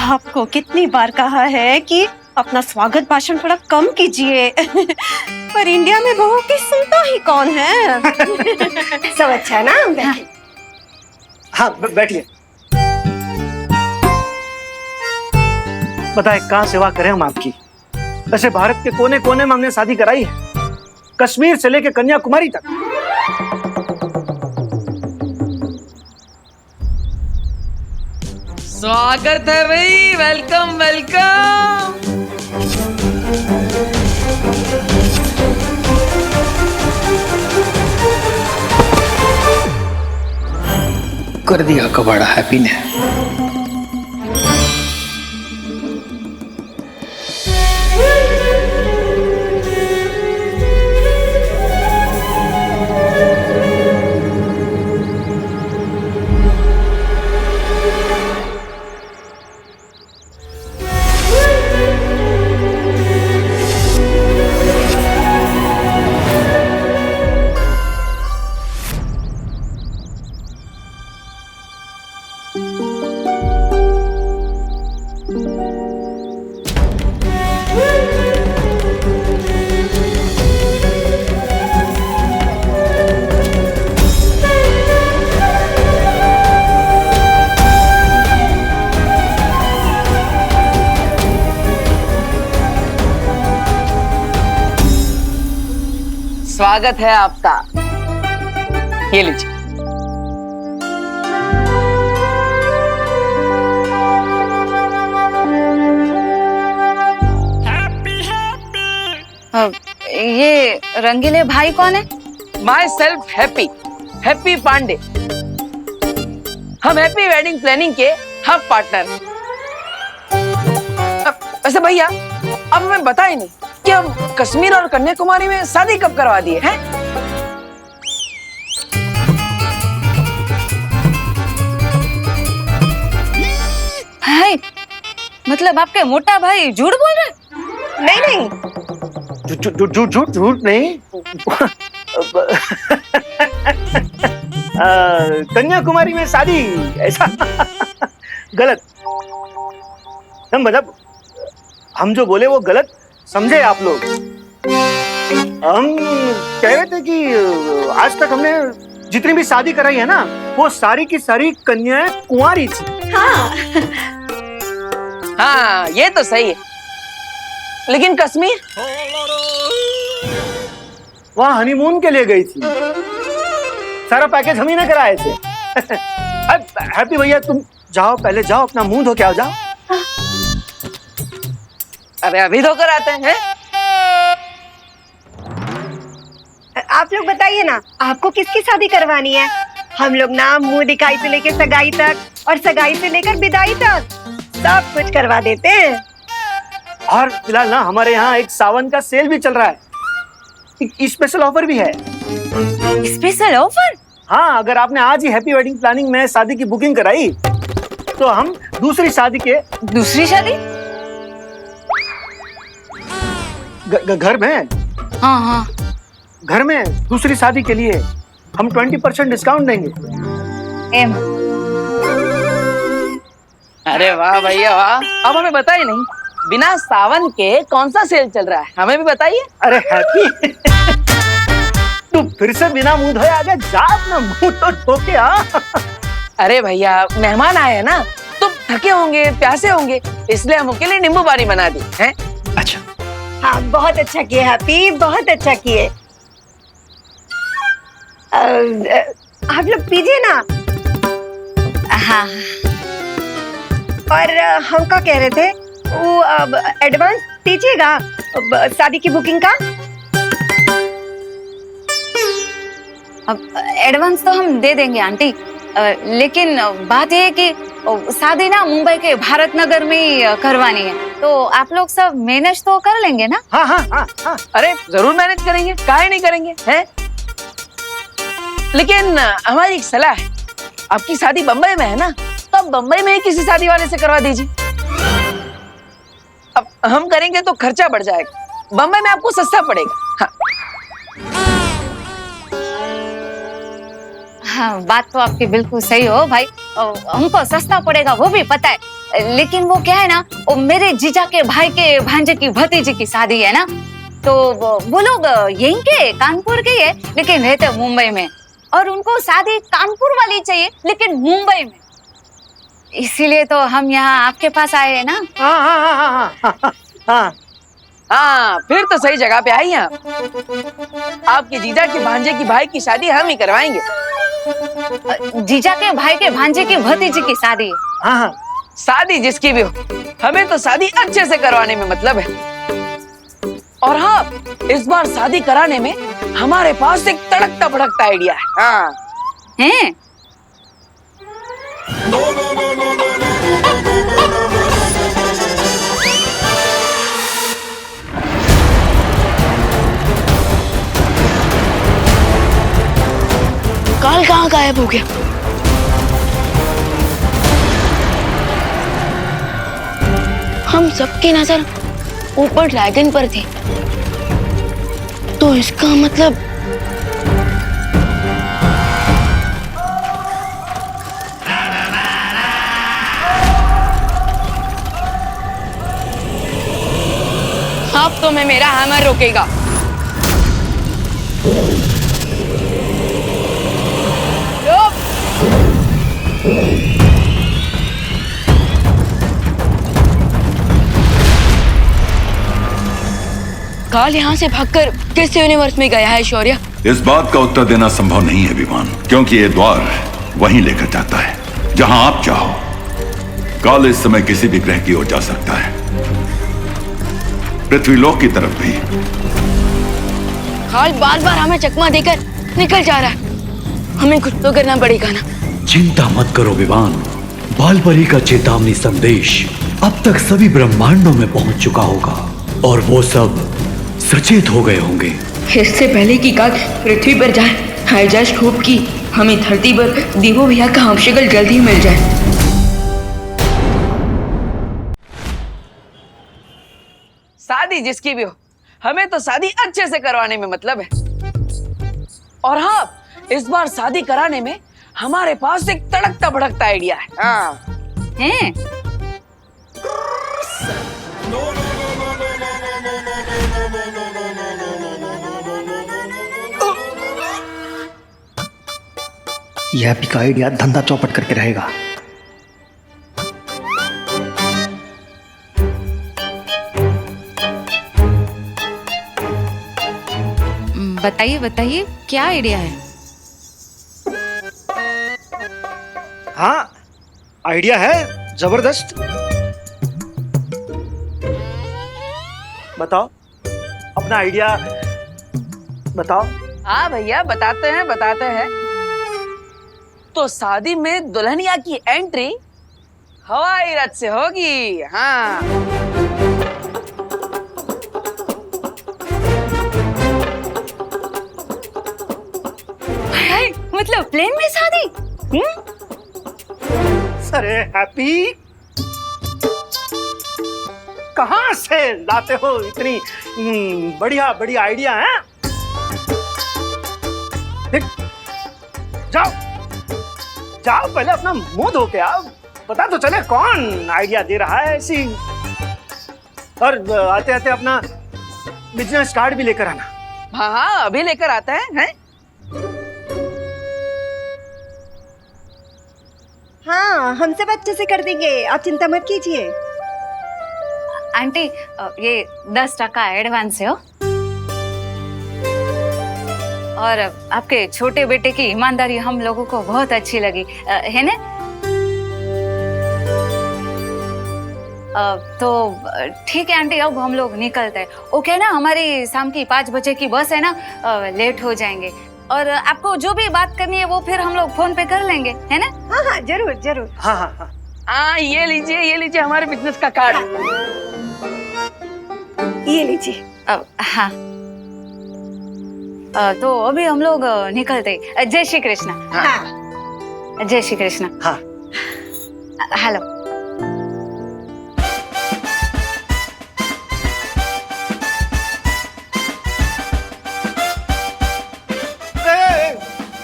Speaker 6: आपको कितनी बार कहा है कि अपना स्वागत भाषण थोड़ा कम कीजिए। पर इंडिया में बहू की सुनता ही कौन है। सब अच्छा ना?
Speaker 16: हाँ बैठिए। बताए कहाँ सेवा करें हम आपकी। वैसे भारत के कोने कोने में हमने शादी कराई है, कश्मीर से लेकर कन्याकुमारी तक।
Speaker 5: स्वागत है भाई, वेलकम वेलकम।
Speaker 16: कर दिया कबाड़ा हैप्पी ने।
Speaker 5: स्वागत है आपका। ये लीजिए।
Speaker 15: ये रंगीले भाई कौन है?
Speaker 5: Myself Happy, Happy Pandey. हम हैप्पी वेडिंग प्लानिंग के हम पार्टनर। वैसे भैया अब हमें बता ही नहीं कि हम कश्मीर और कन्याकुमारी में शादी कब करवा दिए हैं?
Speaker 15: भाई मतलब आपके मोटा भाई झूठ बोल रहे?
Speaker 6: नहीं नहीं,
Speaker 16: झूठ नहीं। कन्याकुमारी में शादी ऐसा गलत। मतलब हम जो बोले वो गलत समझे आप लोग। हम कह रहे थे कि आज तक हमने जितनी भी शादी कराई है ना, वो सारी की सारी कन्याएं कुंवारी थी।
Speaker 5: हाँ ये तो सही है, लेकिन कश्मीर
Speaker 16: वहाँ हनीमून के लिए गई थी। सारा पैकेज हम ही ने कराए थे। अब हैप्पी भैया तुम जाओ, पहले जाओ अपना मुंह धो के आओ, जाओ।
Speaker 5: अरे अभी धोकर आते हैं।
Speaker 6: आप लोग बताइए ना, आपको किसकी शादी करवानी है? हम लोग ना मुंह दिखाई से लेकर सगाई तक और सगाई से लेकर विदाई तक सब कुछ करवा देते हैं।
Speaker 16: और फिलहाल ना हमारे यहाँ एक सावन का सेल भी चल रहा है, एक स्पेशल ऑफर भी है।
Speaker 15: Special offer?
Speaker 16: हाँ, अगर आपने आज ही हैप्पी वेडिंग प्लानिंग में शादी की बुकिंग कराई तो हम दूसरी शादी के
Speaker 15: दूसरी शादी
Speaker 16: घर में,
Speaker 15: हाँ हाँ
Speaker 16: घर में दूसरी शादी के लिए हम 20% डिस्काउंट देंगे।
Speaker 5: अरे वाह भैया वाह, अब हमें बताइए नहीं, बिना सावन के कौन सा सेल चल रहा है, हमें भी बताइए।
Speaker 16: अरे हैप्पी तू फिर से बिना मुंह धोए आ गया, जा अपना मुंह तो धो के आ।
Speaker 5: अरे भैया मेहमान आए हैं ना, तो थके होंगे, प्यासे होंगे, इसलिए हम उनके लिए नींबू पानी बना दी है।
Speaker 2: अच्छा
Speaker 6: हाँ बहुत अच्छा किए हैप्पी, बहुत अच्छा किए। आप लोग पीजिए ना।
Speaker 15: हाँ
Speaker 6: और हम क्या कह रहे थे, वो अब एडवांस दीजिएगा शादी की बुकिंग का।
Speaker 15: अब एडवांस तो हम दे देंगे आंटी, लेकिन बात यह है कि शादी ना मुंबई के भारत नगर में ही करवानी है, तो आप लोग सब मैनेज तो कर लेंगे ना?
Speaker 16: हाँ हाँ हाँ हाँ।
Speaker 5: अरे जरूर मैनेज करेंगे, काहे नहीं करेंगे हैं? लेकिन हमारी एक सलाह है, आपकी शादी बम्बई में है ना, तो आप बम्बई में ही किसी शादी वाले से करवा दीजिए। अब हम करेंगे तो खर्चा बढ़ जाएगा, बम्बई में आपको सस्ता पड़ेगा। हाँ
Speaker 15: हाँ बात तो आपकी बिल्कुल सही हो भाई, हमको सस्ता पड़ेगा वो भी पता है, लेकिन वो क्या है ना, वो मेरे जीजा के भाई के भांजे की भतीजी की शादी है ना, तो वो लोग यहीं के कानपुर के है, लेकिन रहते मुंबई में, और उनको शादी कानपुर वाली चाहिए लेकिन मुंबई में, इसीलिए तो हम यहाँ आपके पास आए हैं ना।
Speaker 16: हाँ हाँ हाँ हाँ हाँ हाँ
Speaker 5: हाँ फिर तो सही जगह पे आई हैं आप। आपके जीजा के भांजे की भाई की शादी हम ही करवाएंगे।
Speaker 15: जीजा के भाई के भांजे की भतीजी की शादी।
Speaker 16: हाँ हाँ
Speaker 5: शादी जिसकी भी हो, हमें तो शादी अच्छे से करवाने में मतलब है। और हाँ, इस बार शादी कराने में हमारे पास एक तड़कता भड़कता आइडिया है। हाँ
Speaker 15: हैं?
Speaker 1: काल कहाँ गायब हो गया? हम सबकी नजर ऊपर ड्रैगन पर थी, तो इसका मतलब अब तो मैं मेरा हैमर रोकेगा। काल यहाँ से भागकर किस यूनिवर्स में गया है शौर्य?
Speaker 11: इस बात का उत्तर देना संभव नहीं है विमान, क्योंकि ये द्वार वहीं लेकर जाता है जहां आप चाहो। काल इस समय किसी भी ग्रह की ओर जा सकता है, पृथ्वीलोक की तरफ भी।
Speaker 1: काल बार बार हमें चकमा देकर निकल जा रहा है, हमें कुछ तो करना पड़ेगा ना।
Speaker 2: चिंता मत करो विमान, बालपरी का चेतावनी संदेश अब तक सभी ब्रह्मांडों में पहुंच चुका होगा और वो सब सचेत हो गए होंगे।
Speaker 1: इससे पहले कि काल पृथ्वी पर जाए, हाईजैक्ट होप की हमें धरती पर देवो भैया का हमशक्ल जल्दी मिल जाए।
Speaker 5: शादी जिसकी भी हो, हमें तो शादी अच्छे से करवाने में मतलब है। और हाँ, इस बार शादी कराने में हमारे पास एक तड़कता भड़कता आइडिया है। हाँ
Speaker 15: हैं?
Speaker 16: यह भी का आइडिया धंधा चौपट करके रहेगा।
Speaker 15: बताइए बताइए, क्या आइडिया है?
Speaker 16: हाँ, आइडिया है जबरदस्त। बताओ अपना आइडिया बताओ।
Speaker 5: हाँ भैया, बताते हैं। तो शादी में दुल्हनिया की एंट्री हवाई रथ से होगी। हाँ,
Speaker 15: मतलब प्लेन में शादी?
Speaker 16: अरे हैप्पी, कहाँ से लाते हो इतनी बढ़िया बढ़िया आइडिया है? जाओ जाओ, पहले अपना मुंह धो के आओ, पता तो चले कौन आइडिया दे रहा है ऐसी। और आते आते अपना बिजनेस कार्ड भी लेकर आना।
Speaker 5: हाँ, अभी लेकर आते हैं।
Speaker 6: हाँ, हम सब अच्छे से कर देंगे, आप चिंता मत कीजिए।
Speaker 15: आंटी, ये 10% एडवांस है हो। और आपके छोटे बेटे की ईमानदारी हम लोगों को बहुत अच्छी लगी, है ना? तो ठीक है आंटी, अब हम लोग निकलते हैं। ओके ना, हमारी शाम की 5 बजे की बस है ना, लेट हो जाएंगे। और आपको जो भी बात करनी है वो फिर हम लोग फोन पे कर लेंगे, है ना?
Speaker 6: हाँ हाँ, जरूर जरूर।
Speaker 5: हाँ, ये लीजिए हमारे बिजनेस का कार्ड।
Speaker 6: ये लीजिए।
Speaker 15: हाँ, तो अभी हम लोग निकलते। जय श्री कृष्ण।
Speaker 6: हाँ।
Speaker 15: जय श्री कृष्ण।
Speaker 16: हाँ।
Speaker 15: हेलो।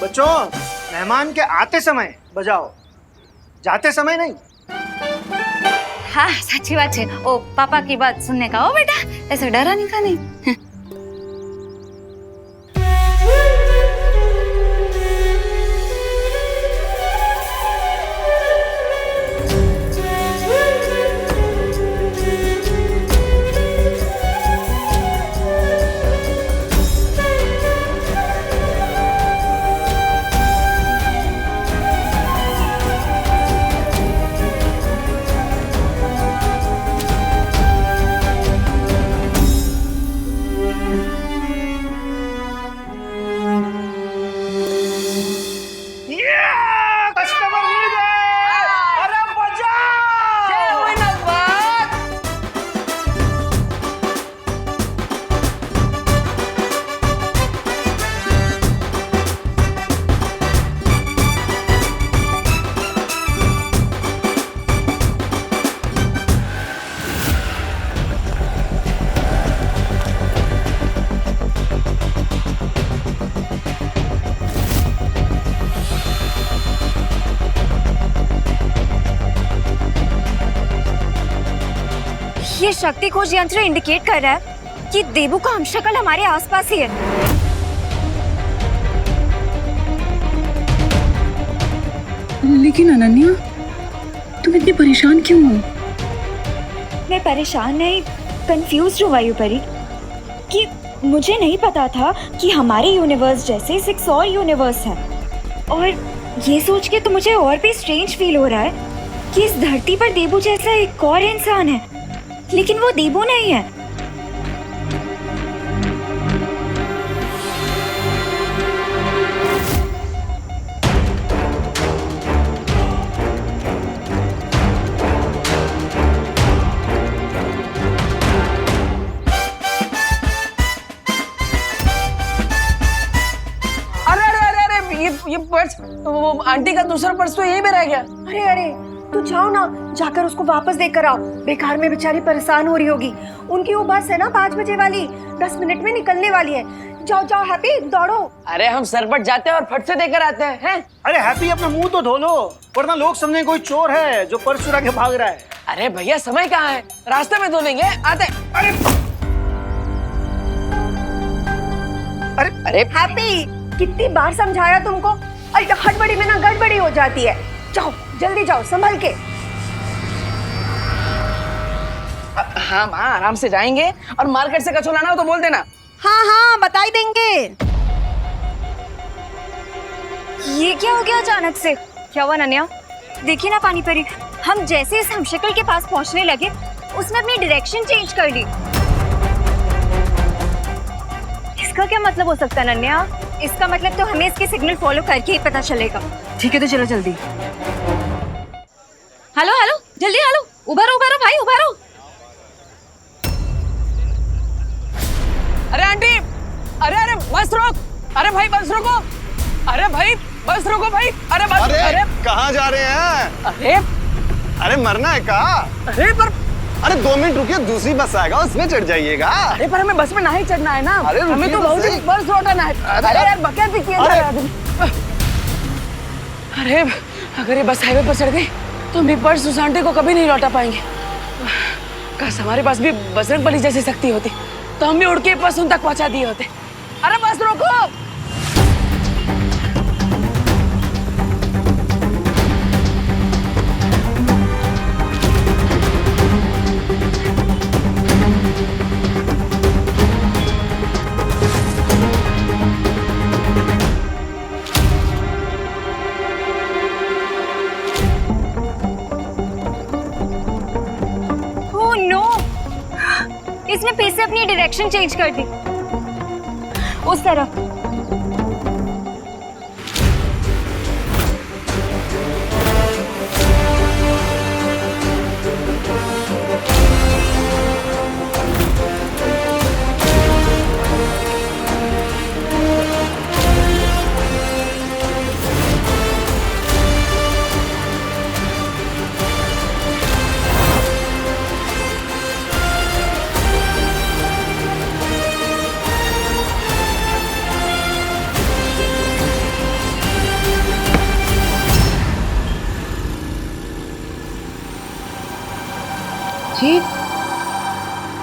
Speaker 16: बच्चों, मेहमान के आते समय बजाओ, जाते समय नहीं।
Speaker 15: हाँ, सच्ची बात है। ओ पापा की बात सुनने का। ओ बेटा, ऐसे डराने का नहीं।
Speaker 8: ये शक्ति खोज यंत्र इंडिकेट कर रहा है कि देबू का हमशक्ल हमारे आसपास ही है।
Speaker 9: लेकिन अनन्या, तुम इतनी परेशान क्यों हो?
Speaker 8: मैं परेशान नहीं, कंफ्यूज हूँ वायुपरी। कि मुझे नहीं पता था कि हमारे यूनिवर्स जैसे 6 और यूनिवर्स हैं। और ये सोच के तो मुझे और भी स्ट्रेंज फील हो रहा है कि इस धरती पर देबू जैसा एक और इंसान है, लेकिन वो देबू नहीं है।
Speaker 5: ये पर्स, वो आंटी का दूसरा पर्स तो यहीं पे रह गया।
Speaker 6: अरे अरे तू जाओ ना, जाकर उसको वापस देकर आओ। बेकार में बेचारी परेशान हो रही होगी। उनकी वो बस है ना 5 बजे वाली, 10 मिनट में निकलने वाली है। जाओ जाओ हैप्पी, दौड़ो।
Speaker 5: अरे हम सरपट जाते हैं और फट से देकर आते हैं।
Speaker 16: अरे हैप्पी अपना मुंह तो धो लो, वरना लोग समझेंगे कोई चोर है जो पर्स चुरा के भाग रहा है।
Speaker 5: अरे भैया समय कहाँ है, रास्ते में धो लेंगे, आते।
Speaker 6: अरे हैप्पी, कितनी बार समझाया तुमको? अरे हड़बड़ी में ना गड़बड़ी हो जाती है। जाओ जल्दी जाओ, संभल के।
Speaker 5: हाँ माँ, आराम से जाएंगे और मार्केट से कचौड़ा लाना हो तो बोल देना।
Speaker 6: हाँ हाँ बता ही देंगे।
Speaker 8: ये क्या हो गया अचानक से? क्या हुआ नन्या? देखिए ना पानी परी, हम जैसे इस हमशक्ल के पास पहुंचने लगे उसने अपनी डायरेक्शन चेंज कर ली। इसका क्या मतलब हो सकता है नन्या? इसका मतलब तो हमें इसके सिग्नल फॉलो करके ही पता चलेगा।
Speaker 6: ठीक है तो चलो जल्दी।
Speaker 15: हेलो हेलो, जल्दी हेलो, उभरो उभरो भाई उभरो।
Speaker 5: अरे आंटी, अरे अरे बस रोक, अरे भाई बस रोको, अरे भाई बस रोको भाई, अरे बस।
Speaker 17: अरे कहाँ जा रहे हैं? अरे मरना है कहा? अरे 2 मिनट रुकिए, दूसरी बस आएगा उसमें चढ़ जाइएगा।
Speaker 5: अरे पर हमें बस में नहीं चढ़ना है ना,
Speaker 17: अरे
Speaker 5: हमें तो बहुत ही बस लौटाना है। अरे यार बकैत भी किया जा रहा है। अरे अगर ये बस हाईवे पर चढ़ गई तो हम भी पर्स उस आंटी को कभी नहीं लौटा पाएंगे। काश हमारे पास भी बजरंगबली जैसी शक्ति होती तो हम भी उड़ के पर्स उन तक पहुंचा दिए होते। अरे बस रोको।
Speaker 8: इसने फिर से अपनी डायरेक्शन चेंज कर दी उस तरफ।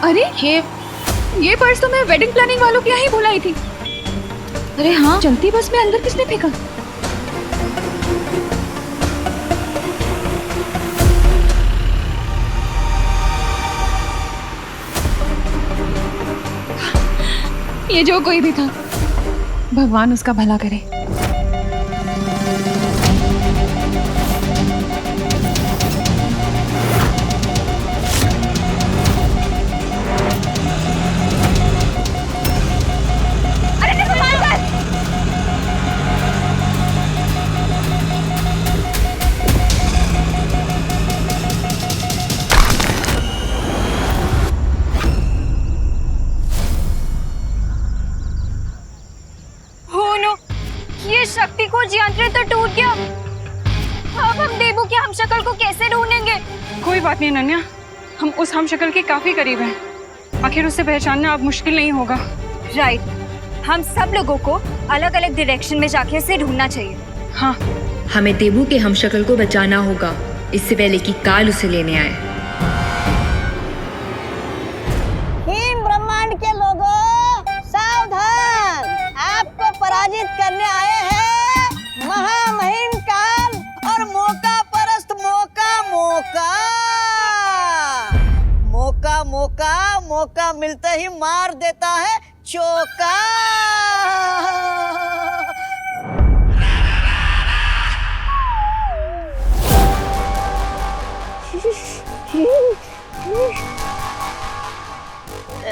Speaker 9: अरे ये पर्स तो मैं वेडिंग प्लानिंग वालों के यहाँ ही भुलाई थी।
Speaker 15: अरे हाँ,
Speaker 9: चलती बस में अंदर किसने फेंका? ये जो कोई भी था, भगवान उसका भला करे।
Speaker 8: शक्ति को यंत्र तो टूट गया। अब हम देबू के हमशक्ल को कैसे ढूंढेंगे?
Speaker 9: कोई बात नहीं नन्या, हम उस हमशक्ल के काफी करीब हैं। आखिर उसे पहचानना अब मुश्किल नहीं होगा।
Speaker 8: राइट, हम सब लोगों को अलग अलग डायरेक्शन में जाके इसे ढूंढना चाहिए।
Speaker 9: हाँ,
Speaker 18: हमें देबू के हमशक्ल को बचाना होगा इससे पहले कि काल उसे लेने आए।
Speaker 10: हीन ब्रह्मांड के लोगों सावधान, आपको पराजित करने आए हैं महामहिम काल और मौका परस्त मौका मौका मौका मौका मौका मिलते ही मार देता है चौका।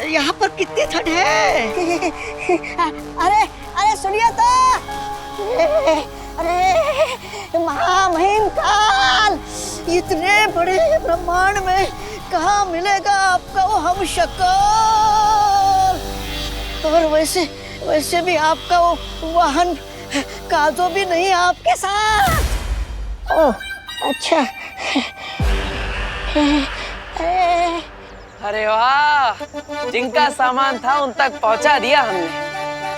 Speaker 10: यहाँ पर कितनी ठंड है। अरे अरे सुनिए तो, अरे महामहिम काल, इतने बड़े ब्रह्मांड में कहाँ मिलेगा आपका वो हमशक्ल। और वैसे भी आपका वो वाहन काजो भी नहीं है आपके साथ। ओह अच्छा।
Speaker 5: अरे वाह, जिनका सामान था उन तक पहुंचा दिया हमने।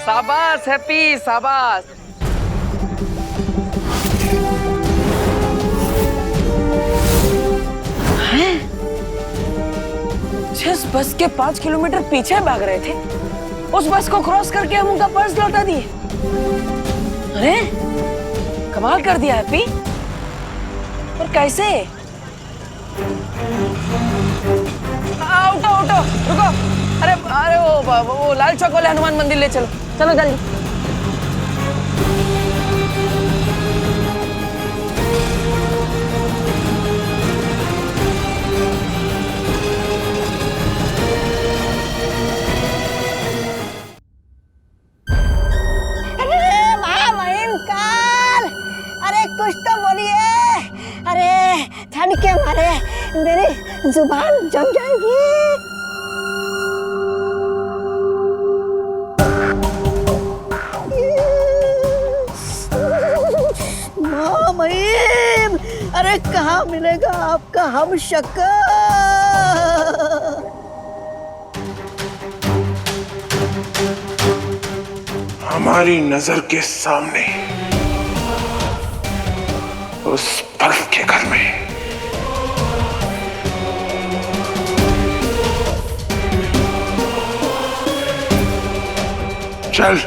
Speaker 5: शाबाश हैप्पी, शाबाश। हैं? जिस बस के 5 किलोमीटर पीछे भाग रहे थे, उस बस को क्रॉस करके हम उनका पर्स लौटा दिए। अरे कमाल कर दिया हैप्पी। और कैसे? उठो उठो, रुको। अरे अरे वो लाल चौक वाले हनुमान मंदिर ले चलो, चलो जल्दी।
Speaker 10: अरे महामहिम काल, अरे कुछ तो बोलिए। अरे ठंड के मारे मेरी जुबान जम जाएगी। महामहिम, अरे कहाँ मिलेगा आपका हमशक्ल।
Speaker 7: हमारी नजर के सामने उस बर्फ के घर में चल।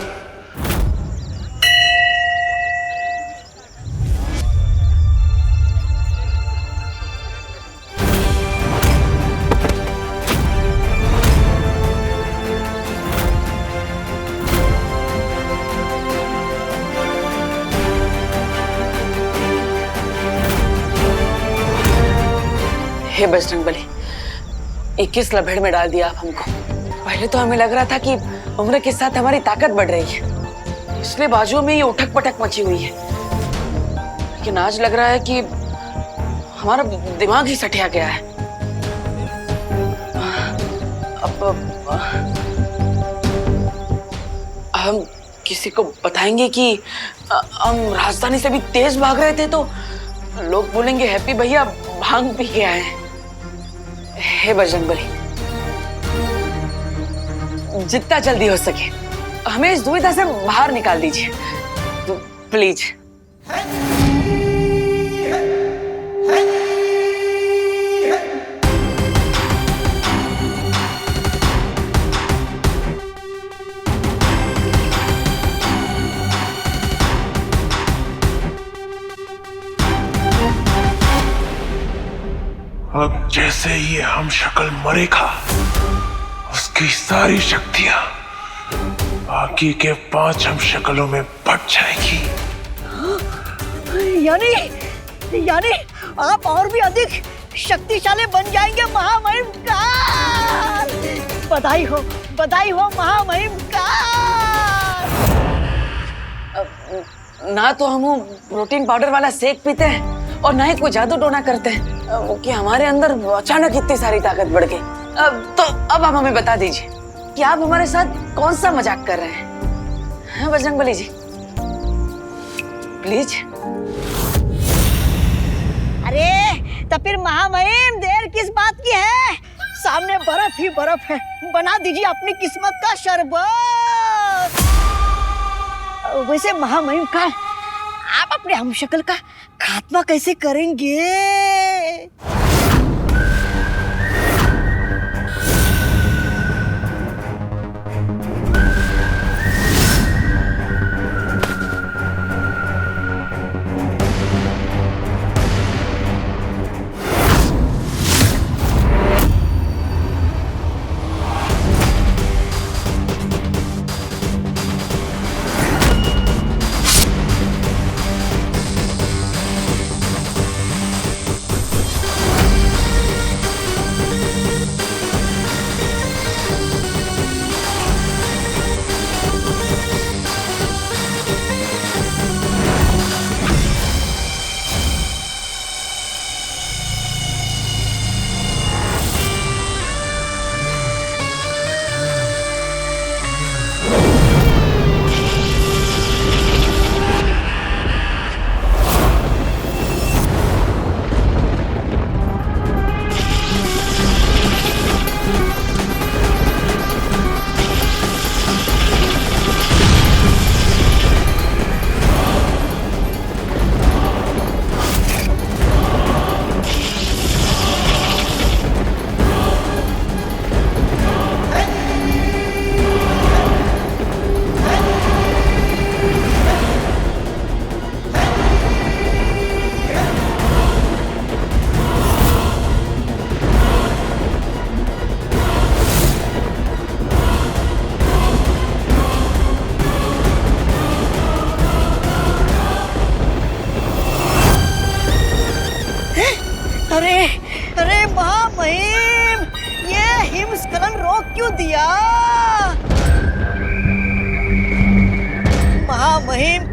Speaker 5: हे बजरंगबली, 21 लभेड़ में डाल दिया आप हमको। पहले तो हमें लग रहा था कि उम्र के साथ हमारी ताकत बढ़ रही है, इसलिए बाजुओं में ये उठक पटक मची हुई है। लेकिन आज लग रहा है कि हमारा दिमाग ही सठिया गया है। अब हम किसी को बताएंगे कि हम राजधानी से भी तेज भाग रहे थे तो लोग बोलेंगे हैप्पी भैया भांग पी के आए हैं। हे बजरंगबली, जितना जल्दी हो सके हमें इस दुविधा से बाहर निकाल दीजिए, तो प्लीज।
Speaker 7: अब जैसे ये हम शक्ल मरेगा, उसकी सारी शक्तियां बाकी के 5 हम शक्लों में बट जाएगी।
Speaker 10: यानी आप और भी अधिक शक्तिशाली बन जाएंगे महामहिम काल। बधाई हो महामहिम काल।
Speaker 5: ना तो हम प्रोटीन पाउडर वाला शेक पीते हैं और ना ही कोई जादू टोना करते हैं कि हमारे अंदर अचानक इतनी सारी ताकत बढ़ गई। तो अब आप हमें बता दीजिए कि आप हमारे साथ कौन सा मजाक कर रहे हैं, बजरंगबली जी? प्लीज।
Speaker 10: अरे तो फिर महामहिम देर किस बात की है? सामने बर्फ ही बर्फ है, बना दीजिए अपनी किस्मत का शरबत। वैसे महामहिम का आप अपने हमशक्ल का खात्मा कैसे करेंगे? अरे अरे महामहिम, ये हिमस्खलन रोक क्यों दिया? महामहिम,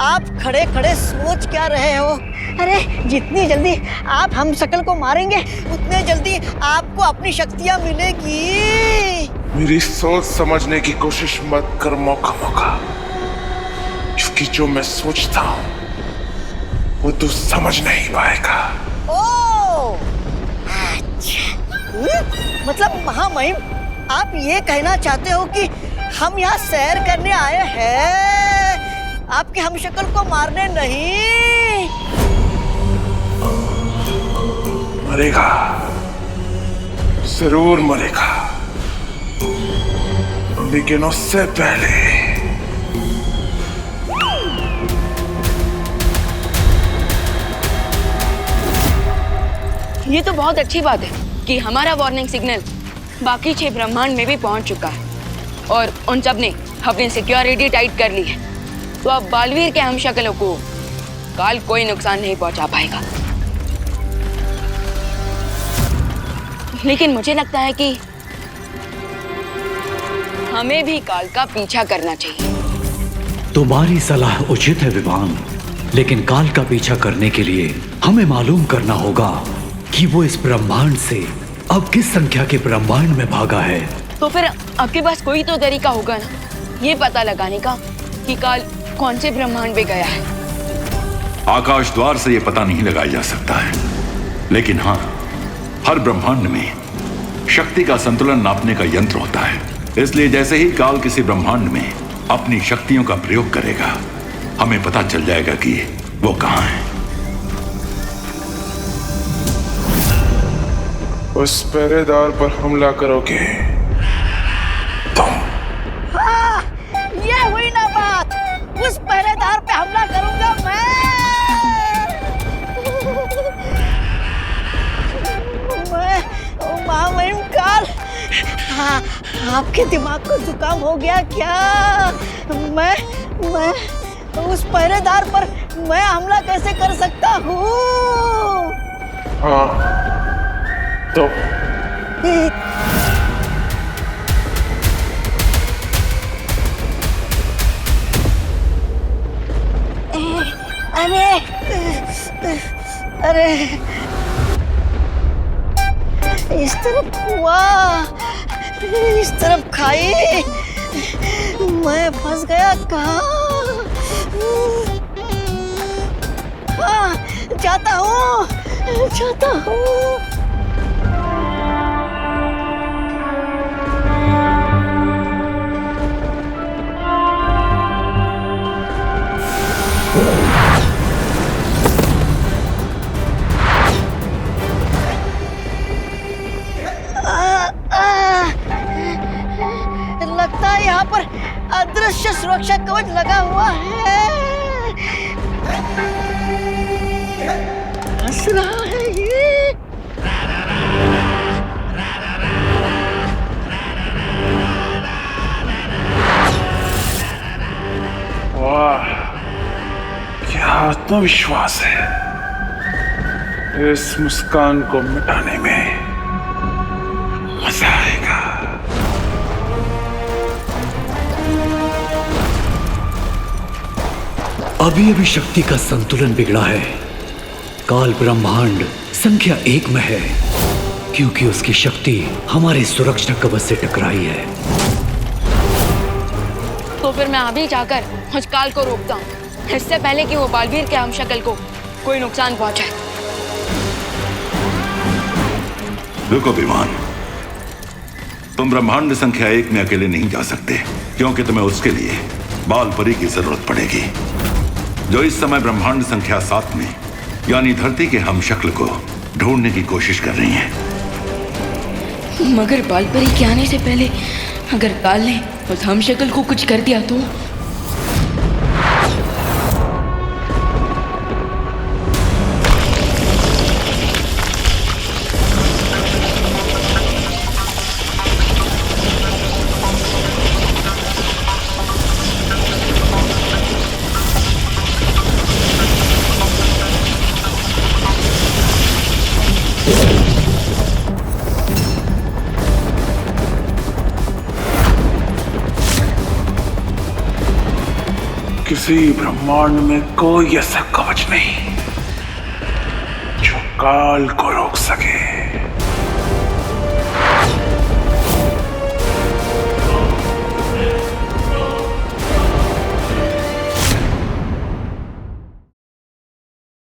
Speaker 10: आप खड़े खड़े सोच क्या रहे हो? अरे जितनी जल्दी आप हम शकल को मारेंगे उतने जल्दी आपको अपनी शक्तियां मिलेगी।
Speaker 7: मेरी सोच समझने की कोशिश मत कर मौका, क्योंकि जो मैं सोचता हूँ वो तू समझ नहीं पाएगा।
Speaker 10: ओ, अच्छा। मतलब महामहिम, आप ये कहना चाहते हो कि हम यहाँ सैर करने आए हैं, आपके हम शक्ल को मारने नहीं?
Speaker 7: मरेगा, जरूर मरेगा, लेकिन उससे पहले
Speaker 1: ये तो बहुत अच्छी बात है कि हमारा वार्निंग सिग्नल बाकी 6 ब्रह्मांड में भी पहुंच चुका है और उन सब ने अपनी सिक्योरिटी टाइट कर ली है। तो अब बालवीर के हमशक्लों को काल कोई नुकसान नहीं पहुंचा पाएगा। लेकिन मुझे लगता है कि हमें भी काल का पीछा करना चाहिए।
Speaker 2: तुम्हारी सलाह उचित है विवान, लेकिन काल का पीछा करने के लिए हमें मालूम करना होगा कि वो इस ब्रह्मांड से अब किस संख्या के ब्रह्मांड में भागा है।
Speaker 1: तो फिर आपके पास कोई तो तरीका होगा ना, ये पता लगाने का कि काल कौन से ब्रह्मांड में गया है।
Speaker 11: आकाश द्वार से ये पता नहीं लगाया जा सकता है, लेकिन हाँ, हर ब्रह्मांड में शक्ति का संतुलन नापने का यंत्र होता है। इसलिए जैसे ही काल किसी ब्रह्मांड में अपनी शक्तियों का प्रयोग करेगा, हमें पता चल जाएगा कि वो कहाँ है।
Speaker 7: उस पहरेदार पर हमला करोगे तुम?
Speaker 10: हाँ, ये हुई ना बात। उस पहरेदार पे हमला करूंगा मैं महामहिम काल। हाँ, आपके दिमाग को जुकाम हो गया क्या? मैं उस पहरेदार पर मैं हमला कैसे कर सकता हूँ?
Speaker 7: हाँ तो
Speaker 10: अरे इस तरफ हुआ, इस तरफ खाई, मैं फंस गया कहाँ? हाँ, जाता हूँ। लगता है यहाँ पर अदृश्य सुरक्षा कवच लगा हुआ है। हंस रहा है ये।
Speaker 7: वाह, क्या आत्मविश्वास है। इस मुस्कान को मिटाने में मजा आएगा।
Speaker 2: अभी अभी शक्ति का संतुलन बिगड़ा है। काल ब्रह्मांड संख्या 1 में है, क्योंकि उसकी शक्ति हमारे सुरक्षा कवच से टकराई है।
Speaker 1: तो फिर मैं अभी जाकर उस काल को रोकता हूँ, इससे पहले कि वो बालवीर के हमशक्ल को कोई नुकसान पहुंचाए।
Speaker 11: रुको विमान, तुम ब्रह्मांड संख्या 1 में अकेले नहीं जा सकते, क्योंकि तुम्हें उसके लिए बालपरी की जरूरत पड़ेगी, जो इस समय ब्रह्मांड संख्या 7 में यानी धरती के हमशक्ल को ढूंढने की कोशिश कर रही हैं।
Speaker 18: मगर बालपरी के आने से पहले अगर काल ने उस हमशक्ल को कुछ कर दिया तो?
Speaker 7: किसी ब्रह्मांड में कोई ऐसा कवच नहीं जो काल को रोक सके।